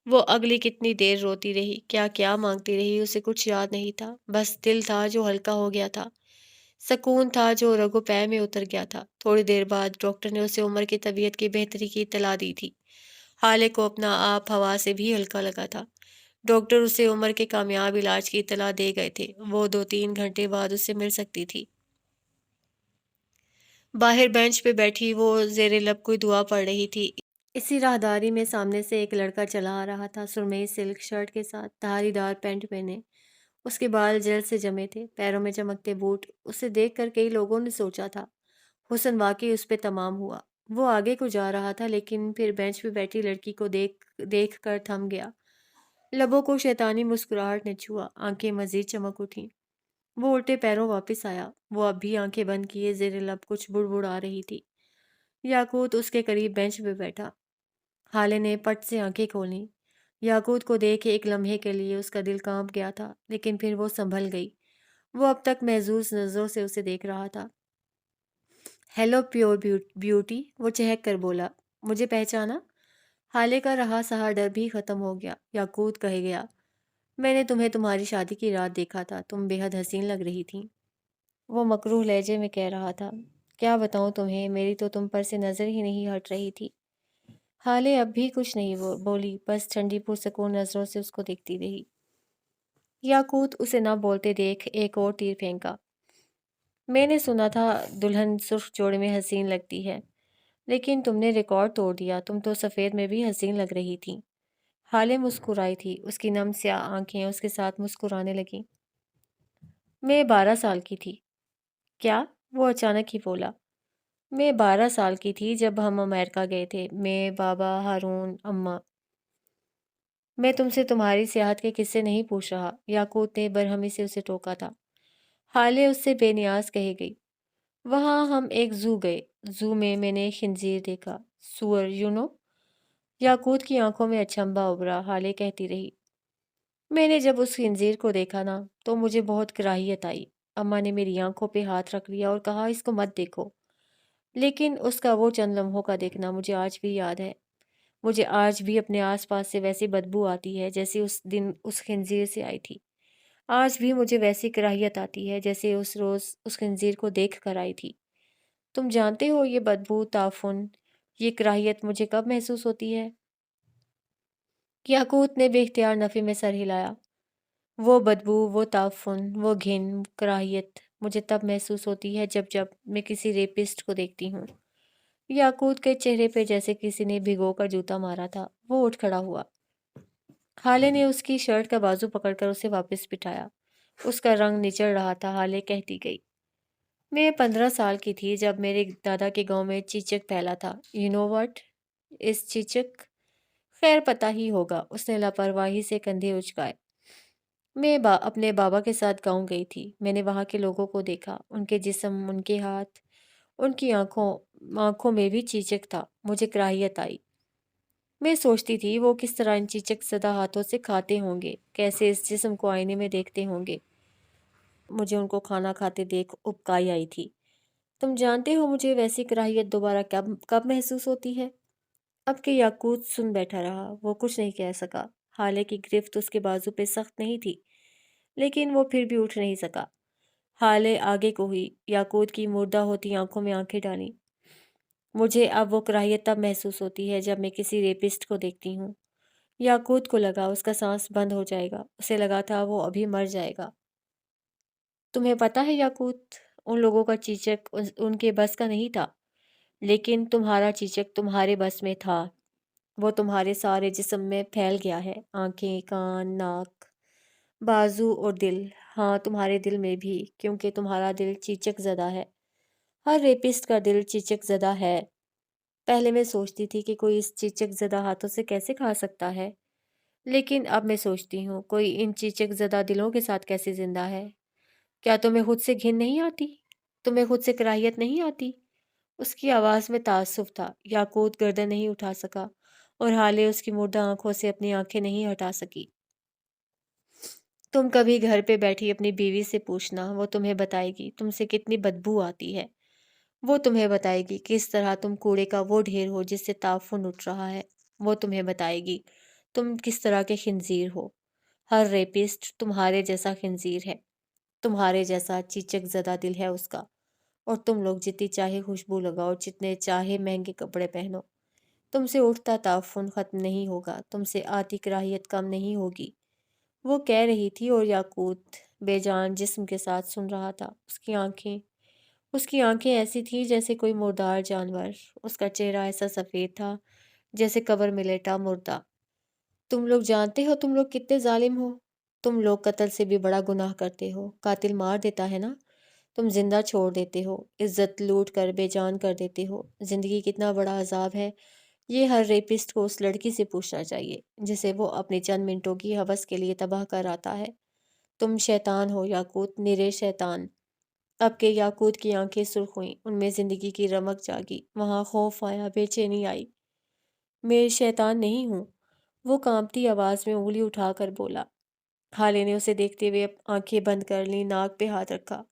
وہ اگلی کتنی دیر روتی رہی، کیا کیا مانگتی رہی، اسے کچھ یاد نہیں تھا، بس دل تھا جو ہلکا ہو گیا تھا، سکون تھا جو رگو پے میں اتر گیا تھا۔ تھوڑی دیر بعد ڈاکٹر نے اسے عمر کی طبیعت کی بہتری کی اطلاع دی تھی۔ حالے کو اپنا آپ ہوا سے بھی ہلکا لگا تھا۔ ڈاکٹر اسے عمر کے کامیاب علاج کی اطلاع دے گئے تھے، وہ 2-3 گھنٹے بعد اسے مل سکتی تھی۔ باہر بینچ پہ بیٹھی وہ زیر لب کوئی دعا پڑھ رہی تھی۔ اسی راہداری میں سامنے سے ایک لڑکا چلا آ رہا تھا، سرمئی سلک شرٹ کے ساتھ، دھاری دار پینٹ پہنے۔ اس کے بال جیل سے جمے تھے، پیروں میں چمکتے بوٹ۔ اسے دیکھ کر کئی لوگوں نے سوچا تھا حسن واقعی اس پہ تمام ہوا۔ وہ آگے کو جا رہا تھا، لیکن پھر بینچ پہ بیٹھی لڑکی کو دیکھ کر تھم گیا۔ لبوں کو شیطانی مسکراہٹ نے چھوا، آنکھیں مزید چمک اٹھیں۔ وہ الٹے پیروں واپس آیا، وہ اب بھی آنکھیں بند کیے زیر لب کچھ بڑبڑا رہی تھی۔ یاقوت اس کے قریب بینچ پہ بیٹھا۔ حالے نے پٹ سے آنکھیں کھولیں۔ یاقوت کو دیکھ کے ایک لمحے کے لیے اس کا دل کانپ گیا تھا، لیکن پھر وہ سنبھل گئی۔ وہ اب تک محظوظ نظروں سے اسے دیکھ رہا تھا۔ ہیلو پیور بیوٹی، وہ چہک کر بولا۔ مجھے پہچانا؟ حالے کا رہا سہا ڈر بھی ختم ہو گیا۔ یاقوت کہے گیا، میں نے تمہیں تمہاری شادی کی رات دیکھا تھا، تم بے حد حسین لگ رہی تھیں۔ وہ مکروہ لہجے میں کہہ رہا تھا، کیا بتاؤں تمہیں، میری تو تم پر سے نظر ہی نہیں ہٹ رہی تھی۔ حالے اب بھی کچھ نہیں بولی، بس ٹھنڈی پرسکون نظروں سے اس کو دیکھتی رہی۔ یاقوت اسے نہ بولتے دیکھ ایک اور تیر پھینکا۔ میں نے سنا تھا دلہن سرخ جوڑے میں حسین لگتی ہے، لیکن تم نے ریکارڈ توڑ دیا، تم تو سفید میں بھی حسین لگ رہی تھی۔ حالے مسکرائی تھی، اس کی نم سیاہ آنکھیں اس کے ساتھ مسکرانے لگیں۔ میں 12 سال کی تھی۔ کیا؟ وہ اچانک ہی بولا۔ میں 12 سال کی تھی جب ہم امریکہ گئے تھے، میں، بابا، ہارون، اماں۔ میں تم سے تمہاری سیاحت کے قصے نہیں پوچھ رہا، یاقوت نے برہمی سے اسے ٹوکا تھا۔ حالے اس سے بے نیاز کہے گئی۔ وہاں ہم ایک زو گئے، زو میں نے خنزیر دیکھا، سور، یاقوت کی آنکھوں میں اچنبھا ابھرا۔ حالے کہتی رہی، میں نے جب اس خنزیر کو دیکھا نا تو مجھے بہت کراہیت آئی۔ اماں نے میری آنکھوں پہ ہاتھ رکھ لیا اور کہا اس کو مت دیکھو، لیکن اس کا وہ چند لمحوں کا دیکھنا مجھے آج بھی یاد ہے۔ مجھے آج بھی اپنے آس پاس سے ویسی بدبو آتی ہے جیسے اس دن اس خنزیر سے آئی تھی۔ آج بھی مجھے ویسی کراہیت آتی ہے جیسے اس روز اس خنزیر کو دیکھ کر آئی تھی۔ تم جانتے ہو یہ بدبو، تعفن، یہ کراہیت مجھے کب محسوس ہوتی ہے؟ یاقوت نے بے اختیار نفی میں سر ہلایا۔ وہ بدبو، وہ تعفن، وہ گھن، کراہیت مجھے تب محسوس ہوتی ہے جب میں کسی ریپسٹ کو دیکھتی ہوں۔ یاقوت کے چہرے پہ جیسے کسی نے بھگو کر جوتا مارا تھا۔ وہ اٹھ کھڑا ہوا۔ حالے نے اس کی شرٹ کا بازو پکڑ کر اسے واپس بٹھایا۔ اس کا رنگ نچڑ رہا تھا۔ حالے کہتی گئی، میں 15 سال کی تھی جب میرے دادا کے گاؤں میں چیچک پھیلا تھا۔ یو نو واٹ اس چیچک؟ خیر پتہ ہی ہوگا۔ اس نے لاپرواہی سے کندھے اچکائے۔ میں اپنے بابا کے ساتھ گاؤں گئی تھی۔ میں نے وہاں کے لوگوں کو دیکھا، ان کے جسم، ان کے ہاتھ، ان کی آنکھوں میں بھی چیچک تھا۔ مجھے کراہیت آئی۔ میں سوچتی تھی وہ کس طرح ان چیچک زدہ ہاتھوں سے کھاتے ہوں گے، کیسے اس جسم کو آئینے میں دیکھتے ہوں گے۔ مجھے ان کو کھانا کھاتے دیکھ ابکائی آئی تھی۔ تم جانتے ہو مجھے ویسی کراہیت دوبارہ کب محسوس ہوتی ہے؟ اب کہ یاقوت سن بیٹھا رہا، وہ کچھ نہیں کہہ سکا۔ حالے کی گرفت اس کے بازو پہ سخت نہیں تھی، لیکن وہ پھر بھی اٹھ نہیں سکا۔ حالے آگے کو ہوئی، یاقوت کی مردہ ہوتی آنکھوں میں آنکھیں ڈالی۔ مجھے اب وہ کراہیت تب محسوس ہوتی ہے جب میں کسی ریپسٹ کو دیکھتی ہوں۔ یاقوت کو لگا اس کا سانس بند ہو جائے گا، اسے لگا تھا وہ ابھی مر جائے گا۔ تمہیں پتہ ہے یاقوت، ان لوگوں کا چیچک ان کے بس کا نہیں تھا، لیکن تمہارا چیچک تمہارے بس میں تھا۔ وہ تمہارے سارے جسم میں پھیل گیا ہے، آنکھیں، کان، ناک، بازو اور دل۔ ہاں، تمہارے دل میں بھی، کیونکہ تمہارا دل چیچک زدہ ہے۔ ہر ریپسٹ کا دل چیچک زدہ ہے۔ پہلے میں سوچتی تھی کہ کوئی اس چیچک زدہ ہاتھوں سے کیسے کھا سکتا ہے، لیکن اب میں سوچتی ہوں کوئی ان چیچک زدہ دلوں کے ساتھ کیسے زندہ ہے۔ کیا تمہیں خود سے گھن نہیں آتی؟ تمہیں خود سے کراہیت نہیں آتی؟ اس کی آواز میں تعصب تھا۔ یاقوت گردن نہیں اٹھا سکا اور حالے اس کی مردہ آنکھوں سے اپنی آنکھیں نہیں ہٹا سکی۔ تم کبھی گھر پہ بیٹھی اپنی بیوی سے پوچھنا، وہ تمہیں بتائے گی تم سے کتنی بدبو آتی ہے۔ وہ تمہیں بتائے گی کس طرح تم کوڑے کا وہ ڈھیر ہو جس سے تعفن اٹھ رہا ہے۔ وہ تمہیں بتائے گی تم کس طرح کے خنزیر ہو۔ ہر ریپسٹ تمہارے جیسا خنزیر ہے، تمہارے جیسا چیچک زدہ دل ہے اس کا۔ اور تم لوگ جتنی چاہے خوشبو لگاؤ، جتنے چاہے مہنگے کپڑے پہنو، تم سے اٹھتا تعفن ختم نہیں ہوگا، تم سے آتی کراہیت کم نہیں ہوگی۔ وہ کہہ رہی تھی اور یاقوت بے جان جسم کے ساتھ سن رہا تھا۔ اس کی آنکھیں ایسی تھیں جیسے کوئی مردار جانور، اس کا چہرہ ایسا سفید تھا جیسے قبر میں لیٹا مردہ۔ تم لوگ جانتے ہو تم لوگ کتنے ظالم ہو؟ تم لوگ قتل سے بھی بڑا گناہ کرتے ہو۔ قاتل مار دیتا ہے نا، تم زندہ چھوڑ دیتے ہو، عزت لوٹ کر بے جان کر دیتے ہو۔ زندگی کتنا بڑا عذاب ہے، یہ ہر ریپسٹ کو اس لڑکی سے پوچھنا چاہیے جسے وہ اپنی چند منٹوں کی ہوس کے لیے تباہ کر آتا ہے۔ تم شیطان ہو یاقوت، نرے شیطان۔ اب کہ یاقوت کی آنکھیں سرخ ہوئیں، ان میں زندگی کی رمق جاگی، وہاں خوف آیا، بے چینی آئی۔ میں شیطان نہیں ہوں، وہ کانپتی آواز میں انگلی اٹھا کر بولا۔ خالے نے اسے دیکھتے ہوئے آنکھیں بند کر لیں، ناک پہ ہاتھ رکھا۔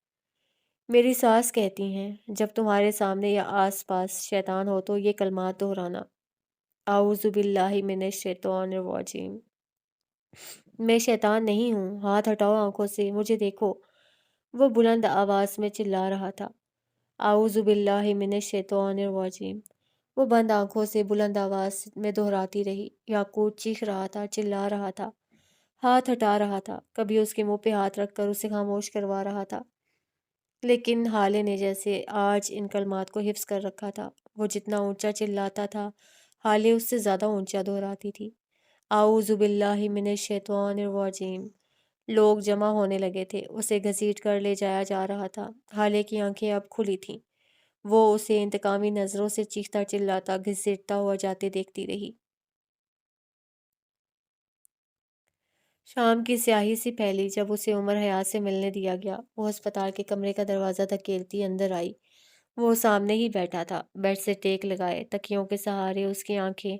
میری ساس کہتی ہیں جب تمہارے سامنے یا آس پاس شیطان ہو تو یہ کلمات دہرانا: اعوذ باللہ من الشیطان الرجیم۔ میں شیطان نہیں ہوں، ہاتھ ہٹاؤ آنکھوں سے، مجھے دیکھو، وہ بلند آواز میں چلا رہا تھا۔ اعوذ باللہ من الشیطان الرجیم، وہ بند آنکھوں سے بلند آواز میں دہراتی رہی۔ یاقوت چیخ رہا تھا، چلا رہا تھا، ہاتھ ہٹا رہا تھا، کبھی اس کے منہ پہ ہاتھ رکھ کر اسے خاموش کروا رہا تھا، لیکن حالے نے جیسے آج ان کلمات کو حفظ کر رکھا تھا۔ وہ جتنا اونچا چلاتا تھا، حالے اس سے زیادہ اونچا دہراتی تھی: اعوذ باللہ من الشیطان الرجیم۔ لوگ جمع ہونے لگے تھے، اسے گھسیٹ کر لے جایا جا رہا تھا۔ حالے کی آنکھیں اب کھلی تھیں، وہ اسے انتقامی نظروں سے چیختا چلاتا گھسیٹتا ہوا جاتے دیکھتی رہی۔ شام کی سیاہی سی پھیلی جب اسے عمر حیات سے ملنے دیا گیا۔ وہ ہسپتال کے کمرے کا دروازہ دھکیلتی اندر آئی۔ وہ سامنے ہی بیٹھا تھا، بیڈ سے ٹیک لگائے، تکیوں کے سہارے۔ اس کی آنکھیں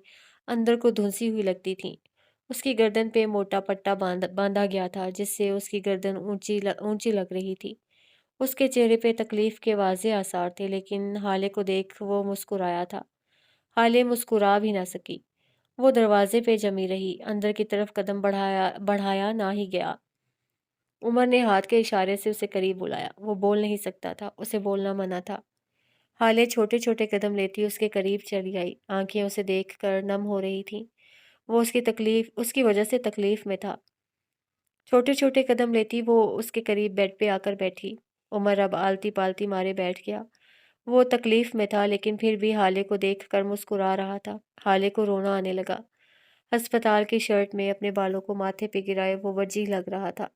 اندر کو دھنسی ہوئی لگتی تھیں۔ اس کی گردن پہ موٹا پٹا باندھا گیا تھا جس سے اس کی گردن اونچی لگ رہی تھی۔ اس کے چہرے پہ تکلیف کے واضح آثار تھے، لیکن حالے کو دیکھ وہ مسکرایا تھا۔ حالے مسکرا بھی نہ سکی۔ وہ دروازے پہ جمی رہی، اندر کی طرف قدم بڑھایا نہ ہی گیا۔ عمر نے ہاتھ کے اشارے سے اسے قریب بلایا۔ وہ بول نہیں سکتا تھا، اسے بولنا منع تھا۔ حالے چھوٹے چھوٹے قدم لیتی اس کے قریب چلی آئی۔ آنکھیں اسے دیکھ کر نم ہو رہی تھیں۔ وہ اس کی وجہ سے تکلیف میں تھا۔ چھوٹے چھوٹے قدم لیتی وہ اس کے قریب بیڈ پہ آ کر بیٹھی۔ عمر اب آلتی پالتی مارے بیٹھ گیا۔ وہ تکلیف میں تھا، لیکن پھر بھی حالے کو دیکھ کر مسکرا رہا تھا۔ حالے کو رونا آنے لگا۔ ہسپتال کی شرٹ میں اپنے بالوں کو ماتھے پہ گرائے وہ وجیح لگ رہا تھا۔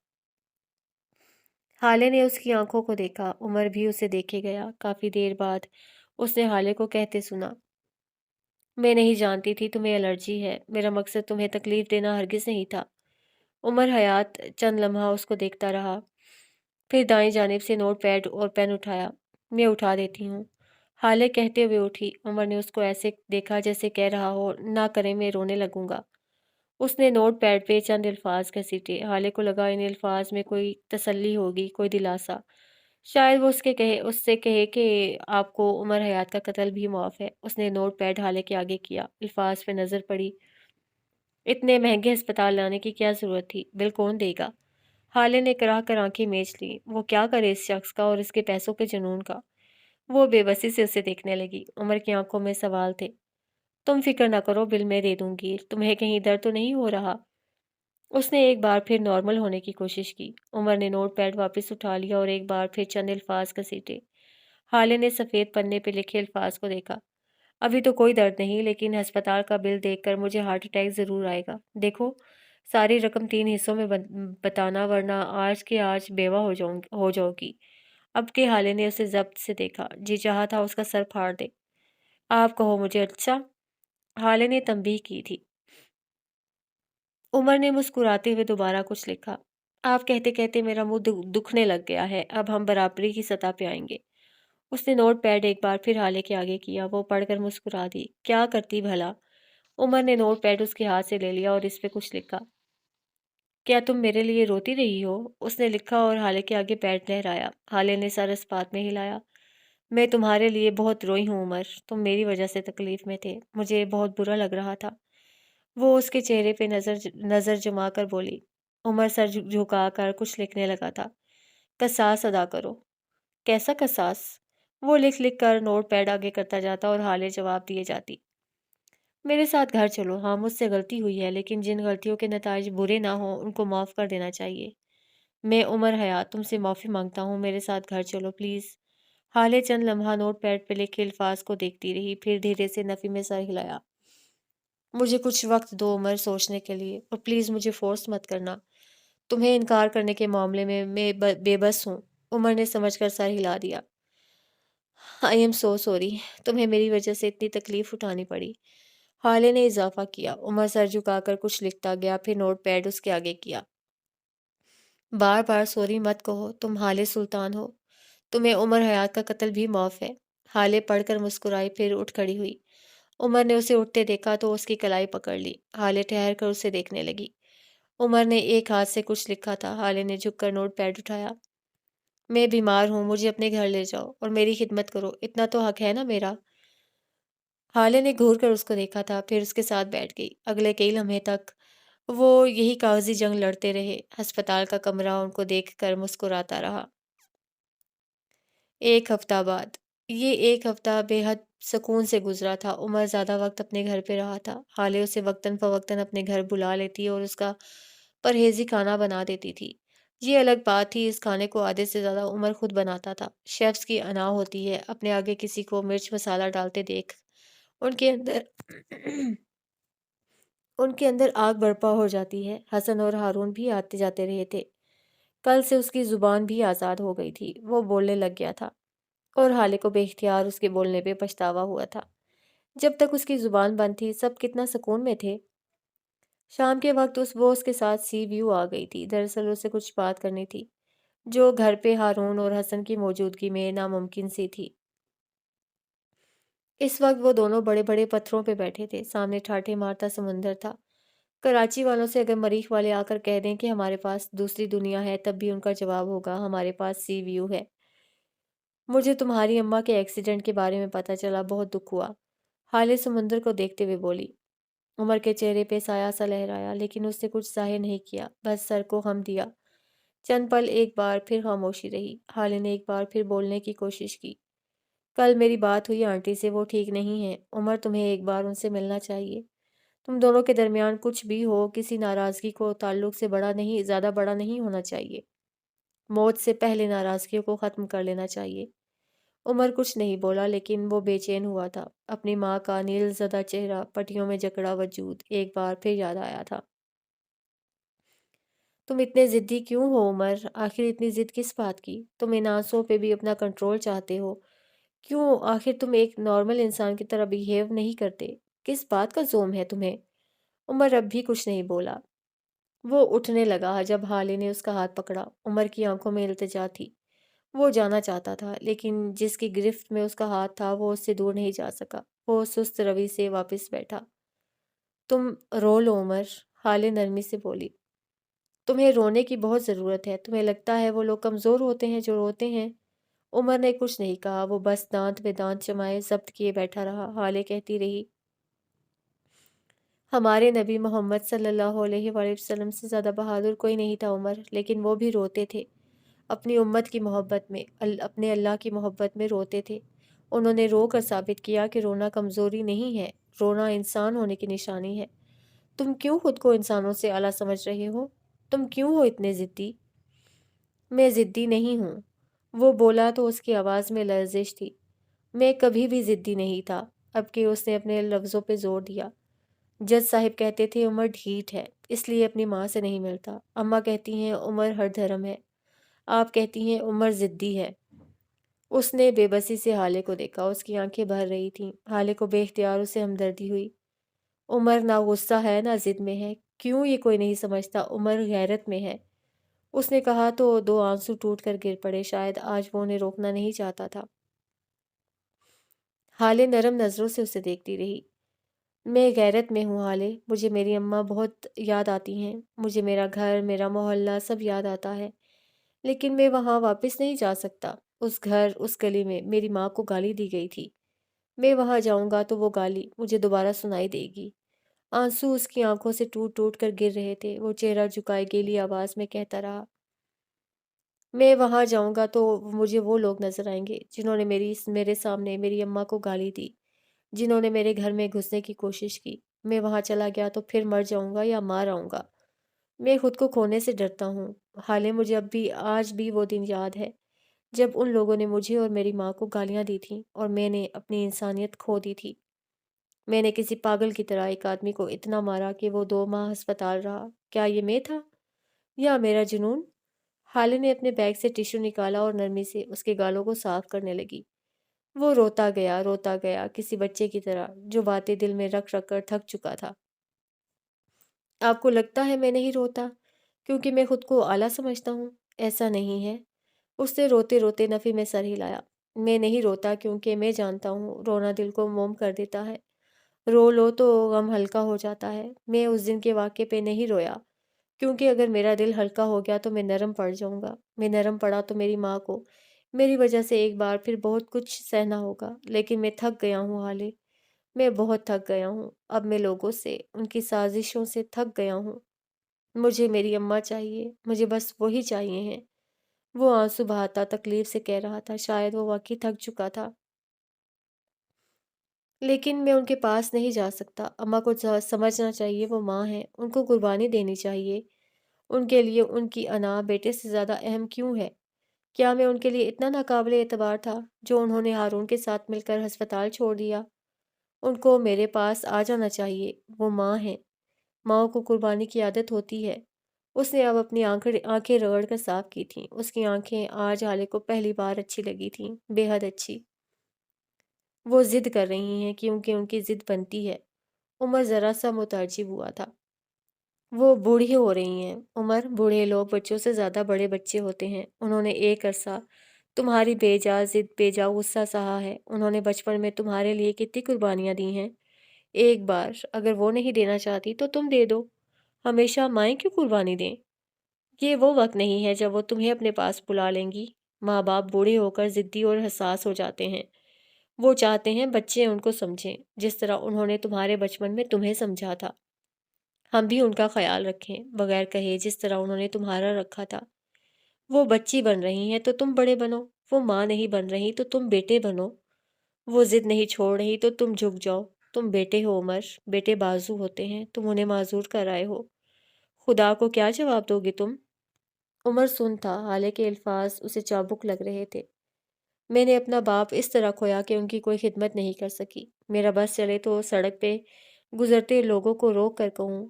حالے نے اس کی آنکھوں کو دیکھا، عمر بھی اسے دیکھے گیا۔ کافی دیر بعد اس نے حالے کو کہتے سنا: میں نہیں جانتی تھی تمہیں الرجی ہے، میرا مقصد تمہیں تکلیف دینا ہرگز نہیں تھا۔ عمر حیات چند لمحہ اس کو دیکھتا رہا، پھر دائیں جانب سے نوٹ پیڈ اور پین اٹھایا۔ میں اٹھا دیتی ہوں، حالے کہتے ہوئے اٹھی۔ عمر نے اس کو ایسے دیکھا جیسے کہہ رہا ہو: نہ کریں، میں رونے لگوں گا۔ اس نے نوٹ پیڈ پہ چند الفاظ گھسیٹے۔ حالے کو لگا ان الفاظ میں کوئی تسلی ہوگی، کوئی دلاسا۔ شاید وہ اس سے کہے کہ آپ کو عمر حیات کا قتل بھی معاف ہے۔ اس نے نوٹ پیڈ حالے کے آگے کیا، الفاظ پہ نظر پڑی: اتنے مہنگے ہسپتال لانے کی کیا ضرورت تھی؟ بل کون دے گا؟ حالے نے کراہ کر آنکھیں میچ لیں۔ وہ کیا کرے اس شخص کا اور اس کے پیسوں کے جنون کا؟ وہ بے بسی سے اسے دیکھنے لگی۔ عمر کی آنکھوں میں سوال تھے۔ تم فکر نہ کرو، بل میں دے دوں گی۔ تمہیں کہیں درد تو نہیں ہو رہا؟ اس نے ایک بار پھر نارمل ہونے کی کوشش کی۔ عمر نے نوٹ پیڈ واپس اٹھا لیا اور ایک بار پھر چند الفاظ گھسیٹے۔ حالے نے سفید پنے پہ لکھے الفاظ کو دیکھا: ابھی تو کوئی درد نہیں، لیکن ہسپتال کا بل دیکھ کر مجھے ہارٹ اٹیک ضرور آئے گا۔ دیکھو، ساری رقم 3 حصوں میں بتانا، ورنہ آج کے آج بیوہ ہو جاؤ گی۔ اب کے حالے نے اسے ضبط سے دیکھا، جی چاہا تھا اس کا سر پھاڑ دے۔ آپ کہو مجھے۔ اچھا، حالے نے تنبیہ کی تھی۔ عمر نے مسکراتے ہوئے دوبارہ کچھ لکھا۔ آپ کہتے کہتے میرا منہ دکھنے لگ گیا ہے، اب ہم برابری کی سطح پہ آئیں گے۔ اس نے نوٹ پیڈ ایک بار پھر حالے کے آگے کیا۔ وہ پڑھ کر مسکرا دی۔ کیا کرتی بھلا؟ عمر نے نوٹ پیڈ اس کے ہاتھ سے لے لیا اور اس پہ کچھ لکھا۔ کیا تم میرے لیے روتی رہی ہو؟ اس نے لکھا اور حالے کے آگے پیڈ لہرایا۔ حالے نے سر اس بات میں ہلایا۔ میں تمہارے لیے بہت روئی ہوں عمر، تم میری وجہ سے تکلیف میں تھے، مجھے بہت برا لگ رہا تھا۔ وہ اس کے چہرے پہ نظر جما کر بولی۔ عمر سر جھکا کر کچھ لکھنے لگا تھا۔ قصاص ادا کرو۔ کیسا قصاص؟ وہ لکھ لکھ کر نوٹ پیڈ آگے کرتا جاتا اور حالے جواب دیے جاتی۔ میرے ساتھ گھر چلو۔ ہاں، مجھ سے غلطی ہوئی ہے، لیکن جن غلطیوں کے نتائج برے نہ ہوں ان کو معاف کر دینا چاہیے۔ میں عمر حیات تم سے معافی مانگتا ہوں، میرے ساتھ گھر چلو پلیز۔ حالے چند لمحہ نوٹ پیڈ پہ لکھے الفاظ کو دیکھتی رہی، پھر دھیرے سے نفی میں سر ہلایا۔ مجھے کچھ وقت دو عمر، سوچنے کے لیے، اور پلیز مجھے فورس مت کرنا۔ تمہیں انکار کرنے کے معاملے میں بے بس ہوں۔ عمر نے سمجھ کر سر ہلا دیا۔ آئی ایم سو سوری، تمہیں میری وجہ سے اتنی تکلیف اٹھانی پڑی۔ حالے نے اضافہ کیا۔ عمر سر جھکا کر کچھ لکھتا گیا، پھر نوٹ پیڈ اس کے آگے کیا۔ بار بار سوری مت کہو، تم حالے سلطان ہو، تمہیں عمر حیات کا قتل بھی معاف ہے۔ حالے پڑھ کر مسکرائی، پھر اٹھ کھڑی ہوئی۔ عمر نے اسے اٹھتے دیکھا تو اس کی کلائی پکڑ لی۔ ہالے ٹھہر کر اسے دیکھنے لگی۔ عمر نے ایک ہاتھ سے کچھ لکھا تھا۔ ہالے نے جھک کر نوٹ پیڈ اٹھایا۔ میں بیمار ہوں، مجھے اپنے گھر لے جاؤ اور میری خدمت کرو، اتنا تو حق ہے نا میرا۔ ہالے نے گھور کر اس کو دیکھا تھا، پھر اس کے ساتھ بیٹھ گئی۔ اگلے کئی لمحے تک وہ یہی کاغذی جنگ لڑتے رہے۔ ہسپتال کا کمرہ ان کو دیکھ کر مسکراتا رہا۔ ایک ہفتہ بعد، یہ ایک ہفتہ بے حد سکون سے گزرا تھا۔ عمر زیادہ وقت اپنے گھر پہ رہا تھا۔ حالے اسے وقتاً فوقتاً اپنے گھر بلا لیتی اور اس کا پرہیزی کھانا بنا دیتی تھی۔ یہ الگ بات تھی، اس کھانے کو آدھے سے زیادہ عمر خود بناتا تھا۔ شیفز کی انا ہوتی ہے، اپنے آگے کسی کو مرچ مسالہ ڈالتے دیکھ ان کے اندر ان کے اندر آگ برپا ہو جاتی ہے۔ حسن اور ہارون بھی آتے جاتے رہے تھے۔ کل سے اس کی زبان بھی آزاد ہو گئی تھی۔ وہ بولنے لگ گیا تھا اور حالے کو بے اختیار اس کے بولنے پہ پچھتاوا ہوا تھا۔ جب تک اس کی زبان بند تھی سب کتنا سکون میں تھے۔ شام کے وقت وہ اس کے ساتھ سی ویو آ گئی تھی۔ دراصل اسے کچھ بات کرنی تھی جو گھر پہ ہارون اور حسن کی موجودگی میں ناممکن سی تھی۔ اس وقت وہ دونوں بڑے بڑے پتھروں پہ بیٹھے تھے۔ سامنے ٹھاٹھے مارتا سمندر تھا۔ کراچی والوں سے اگر مریخ والے آ کر کہہ دیں کہ ہمارے پاس دوسری دنیا ہے تب بھی ان کا جواب ہوگا ہمارے پاس سی ویو ہے۔ مجھے تمہاری اماں کے ایکسیڈنٹ کے بارے میں پتہ چلا، بہت دکھ ہوا۔ حالے سمندر کو دیکھتے ہوئے بولی۔ عمر کے چہرے پہ سایہ سا لہرایا لیکن اس نے کچھ ظاہر نہیں کیا، بس سر کو خم دیا۔ چند پل ایک بار پھر خاموشی رہی۔ حالے نے ایک بار پھر بولنے کی کوشش کی۔ کل میری بات ہوئی آنٹی سے، وہ ٹھیک نہیں ہے۔ عمر تمہیں ایک بار ان سے ملنا چاہیے۔ تم دونوں کے درمیان کچھ بھی ہو، کسی ناراضگی کو تعلق سے زیادہ بڑا نہیں ہونا چاہیے۔ موت سے پہلے ناراضگیوں کو ختم کر لینا چاہیے۔ عمر کچھ نہیں بولا لیکن وہ بے چین ہوا تھا۔ اپنی ماں کا نیل زدہ چہرہ، پٹیوں میں جکڑا وجود ایک بار پھر یاد آیا تھا۔ تم اتنے ضدی کیوں ہو عمر؟ آخر اتنی ضد کس بات کی؟ تم ان آنسوؤں پہ بھی اپنا کنٹرول چاہتے ہو کیوں؟ آخر تم ایک نارمل انسان کی طرح بیہیو نہیں کرتے۔ کس بات کا زوم ہے تمہیں؟ عمر اب بھی کچھ نہیں بولا۔ وہ اٹھنے لگا جب حالے نے اس کا ہاتھ پکڑا۔ عمر کی آنکھوں میں التجا تھی۔ وہ جانا چاہتا تھا لیکن جس کی گرفت میں اس کا ہاتھ تھا وہ اس سے دور نہیں جا سکا۔ وہ سست روی سے واپس بیٹھا۔ تم رو لو عمر، حالے نرمی سے بولی۔ تمہیں رونے کی بہت ضرورت ہے۔ تمہیں لگتا ہے وہ لوگ کمزور ہوتے ہیں جو روتے ہیں؟ عمر نے کچھ نہیں کہا، وہ بس دانت پہ دانت جمائے ضبط کیے بیٹھا رہا۔ حالے کہتی رہی، ہمارے نبی محمد صلی اللہ علیہ وآلہ وسلم سے زیادہ بہادر کوئی نہیں تھا عمر، لیکن وہ بھی روتے تھے۔ اپنی امت کی محبت میں، اپنے اللہ کی محبت میں روتے تھے۔ انہوں نے رو کر ثابت کیا کہ رونا کمزوری نہیں ہے، رونا انسان ہونے کی نشانی ہے۔ تم کیوں خود کو انسانوں سے اعلیٰ سمجھ رہے ہو؟ تم کیوں ہو اتنے ضدی؟ میں ضدی نہیں ہوں۔ وہ بولا تو اس کی آواز میں لرزش تھی۔ میں کبھی بھی ضدی نہیں تھا۔ اب کہ اس نے اپنے لفظوں پہ زور دیا۔ جج صاحب کہتے تھے عمر ڈھیٹ ہے، اس لیے اپنی ماں سے نہیں ملتا۔ اماں کہتی ہیں عمر ہر دھرم ہے۔ آپ کہتی ہیں عمر ضدی ہے۔ اس نے بے بسی سے حالے کو دیکھا، اس کی آنکھیں بھر رہی تھیں۔ حالے کو بے اختیار اسے ہمدردی ہوئی۔ عمر نہ غصہ ہے نہ ضد میں ہے، کیوں یہ کوئی نہیں سمجھتا؟ عمر غیرت میں ہے۔ اس نے کہا تو دو آنسو ٹوٹ کر گر پڑے، شاید آج وہ انہیں روکنا نہیں چاہتا تھا۔ حالے نرم نظروں سے اسے دیکھتی رہی۔ میں غیرت میں ہوں حالے، مجھے میری اماں بہت یاد آتی ہیں، مجھے میرا گھر، میرا محلہ سب یاد آتا ہے، لیکن میں وہاں واپس نہیں جا سکتا۔ اس گھر، اس گلی میں میری ماں کو گالی دی گئی تھی۔ میں وہاں جاؤں گا تو وہ گالی مجھے دوبارہ سنائی دے گی۔ آنسو اس کی آنکھوں سے ٹوٹ ٹوٹ کر گر رہے تھے۔ وہ چہرہ جھکائے گیلی آواز میں کہتا رہا، میں وہاں جاؤں گا تو مجھے وہ لوگ نظر آئیں گے جنہوں نے میرے سامنے میری اماں کو گالی دی، جنہوں نے میرے گھر میں گھسنے کی کوشش کی۔ میں وہاں چلا گیا تو پھر مر جاؤں گا یا مار آؤں گا۔ میں خود کو کھونے سے ڈرتا ہوں حالے، مجھے آج بھی وہ دن یاد ہے جب ان لوگوں نے مجھے اور میری ماں کو گالیاں دی تھیں اور میں نے اپنی انسانیت کھو دی تھی۔ میں نے کسی پاگل کی طرح ایک آدمی کو اتنا مارا کہ وہ 2 ماہ ہسپتال رہا۔ کیا یہ میں تھا یا میرا جنون؟ حالے نے اپنے بیگ سے ٹیشو نکالا اور نرمی سے اس کے گالوں کو صاف کرنے لگی۔ وہ روتا گیا کسی بچے کی طرح جو باتیں دل میں رکھ رکھ کر تھک چکا تھا۔ آپ کو لگتا ہے میں نہیں روتا کیونکہ میں خود کو اعلیٰ سمجھتا ہوں؟ ایسا نہیں ہے۔ اس نے روتے روتے نفی میں سر ہلایا۔ میں نہیں روتا کیونکہ میں جانتا ہوں رونا دل کو موم کر دیتا ہے رو لو تو غم ہلکا ہو جاتا ہے۔ میں اس دن کے واقعے پہ نہیں رویا، کیونکہ اگر میرا دل ہلکا ہو گیا تو میں نرم پڑ جاؤں گا۔ میں نرم پڑا تو میری ماں کو میری وجہ سے ایک بار پھر بہت کچھ سہنا ہوگا۔ لیکن میں تھک گیا ہوں حالے، میں بہت تھک گیا ہوں۔ اب میں لوگوں سے، ان کی سازشوں سے تھک گیا ہوں۔ مجھے میری اماں چاہیے، مجھے بس وہی چاہیے ہیں۔ وہ آنسو بہاتا تکلیف سے کہہ رہا تھا، شاید وہ واقعی تھک چکا تھا۔ لیکن میں ان کے پاس نہیں جا سکتا۔ اماں کو سمجھنا چاہیے وہ ماں ہیں، ان کو قربانی دینی چاہیے۔ ان کے لیے ان کی انا بیٹے سے زیادہ اہم کیوں ہے؟ کیا میں ان کے لیے اتنا ناقابل اعتبار تھا جو انہوں نے ہارون کے ساتھ مل کر ہسپتال چھوڑ دیا؟ ان کو میرے پاس آ جانا چاہیے، وہ ماں ہیں۔ ماؤں کو قربانی کی عادت ہوتی ہے۔ اس نے اب اپنی آنکھیں رگڑ کر صاف کی تھیں۔ اس کی آنکھیں آج حالے کو پہلی بار اچھی لگی تھیں، بے حد اچھی۔ وہ ضد کر رہی ہیں کیونکہ ان کی ضد بنتی ہے۔ عمر ذرا سا متعجب ہوا تھا۔ وہ بوڑھی ہو رہی ہیں عمر، بوڑھے لوگ بچوں سے زیادہ بڑے بچے ہوتے ہیں۔ انہوں نے ایک عرصہ تمہاری بے جا ضد، بے جا غصہ سہا ہے۔ انہوں نے بچپن میں تمہارے لیے کتنی قربانیاں دی ہیں۔ ایک بار اگر وہ نہیں دینا چاہتی تو تم دے دو۔ ہمیشہ مائیں کیوں قربانی دیں؟ یہ وہ وقت نہیں ہے جب وہ تمہیں اپنے پاس بلا لیں گی۔ ماں باپ بوڑھے ہو کر ضدی اور حساس ہو جاتے ہیں۔ وہ چاہتے ہیں بچے ان کو سمجھیں جس طرح انہوں نے تمہارے بچپن میں تمہیں سمجھا تھا۔ ہم بھی ان کا خیال رکھیں بغیر کہے جس طرح انہوں نے تمہارا رکھا تھا۔ وہ بچی بن رہی ہیں تو تم بڑے بنو، وہ ماں نہیں بن رہی تو تم بیٹے بنو۔ وہ ضد نہیں چھوڑ رہی تو تم جھک جاؤ۔ تم بیٹے ہو عمر، بیٹے بازو ہوتے ہیں، تم انہیں معذور کر آئے ہو۔ خدا کو کیا جواب دو گے تم؟ عمر سن تھا، حالانکہ الفاظ اسے چابک لگ رہے تھے۔ میں نے اپنا باپ اس طرح کھویا کہ ان کی کوئی خدمت نہیں کر سکی۔ میرا بس چلے تو سڑک پہ گزرتے لوگوں کو روک کر کہوں،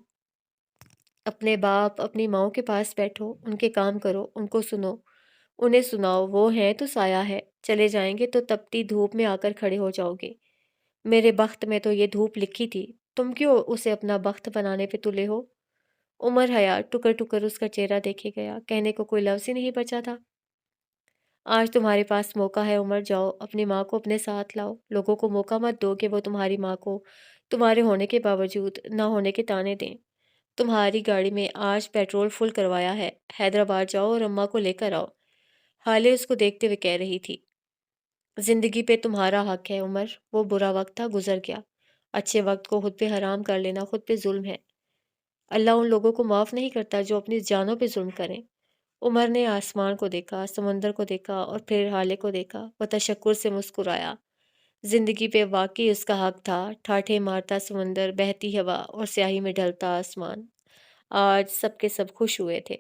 اپنے باپ اپنی ماؤں کے پاس بیٹھو، ان کے کام کرو، ان کو سنو، انہیں سناؤ، وہ ہیں تو سایہ ہے، چلے جائیں گے تو تپتی دھوپ میں آ کر کھڑے ہو جاؤ گے۔ میرے بخت میں تو یہ دھوپ لکھی تھی، تم کیوں اسے اپنا بخت بنانے پہ تلے ہو؟ عمر حیا ٹکر ٹکر اس کا چہرہ دیکھے گیا، کہنے کو کوئی لفظ ہی نہیں بچا تھا۔ آج تمہارے پاس موقع ہے عمر، جاؤ اپنی ماں کو اپنے ساتھ لاؤ۔ لوگوں کو موقع مت دو کہ وہ تمہاری ماں کو تمہارے ہونے کے باوجود نہ ہونے کے طعنے دیں۔ تمہاری گاڑی میں آج پیٹرول فل کروایا ہے، حیدرآباد جاؤ اور اماں کو لے کر آؤ۔ حالے اس کو دیکھتے ہوئے کہہ رہی تھی، زندگی پہ تمہارا حق ہے عمر، وہ برا وقت تھا، گزر گیا۔ اچھے وقت کو خود پہ حرام کر لینا خود پہ ظلم ہے۔ اللہ ان لوگوں کو معاف نہیں کرتا جو اپنی جانوں پہ ظلم کریں۔ عمر نے آسمان کو دیکھا، سمندر کو دیکھا اور پھر حالے کو دیکھا۔ وہ تشکر سے مسکرایا۔ زندگی پہ واقعی اس کا حق تھا۔ ٹھاٹھے مارتا سمندر، بہتی ہوا اور سیاہی میں ڈھلتا آسمان، آج سب کے سب خوش ہوئے تھے۔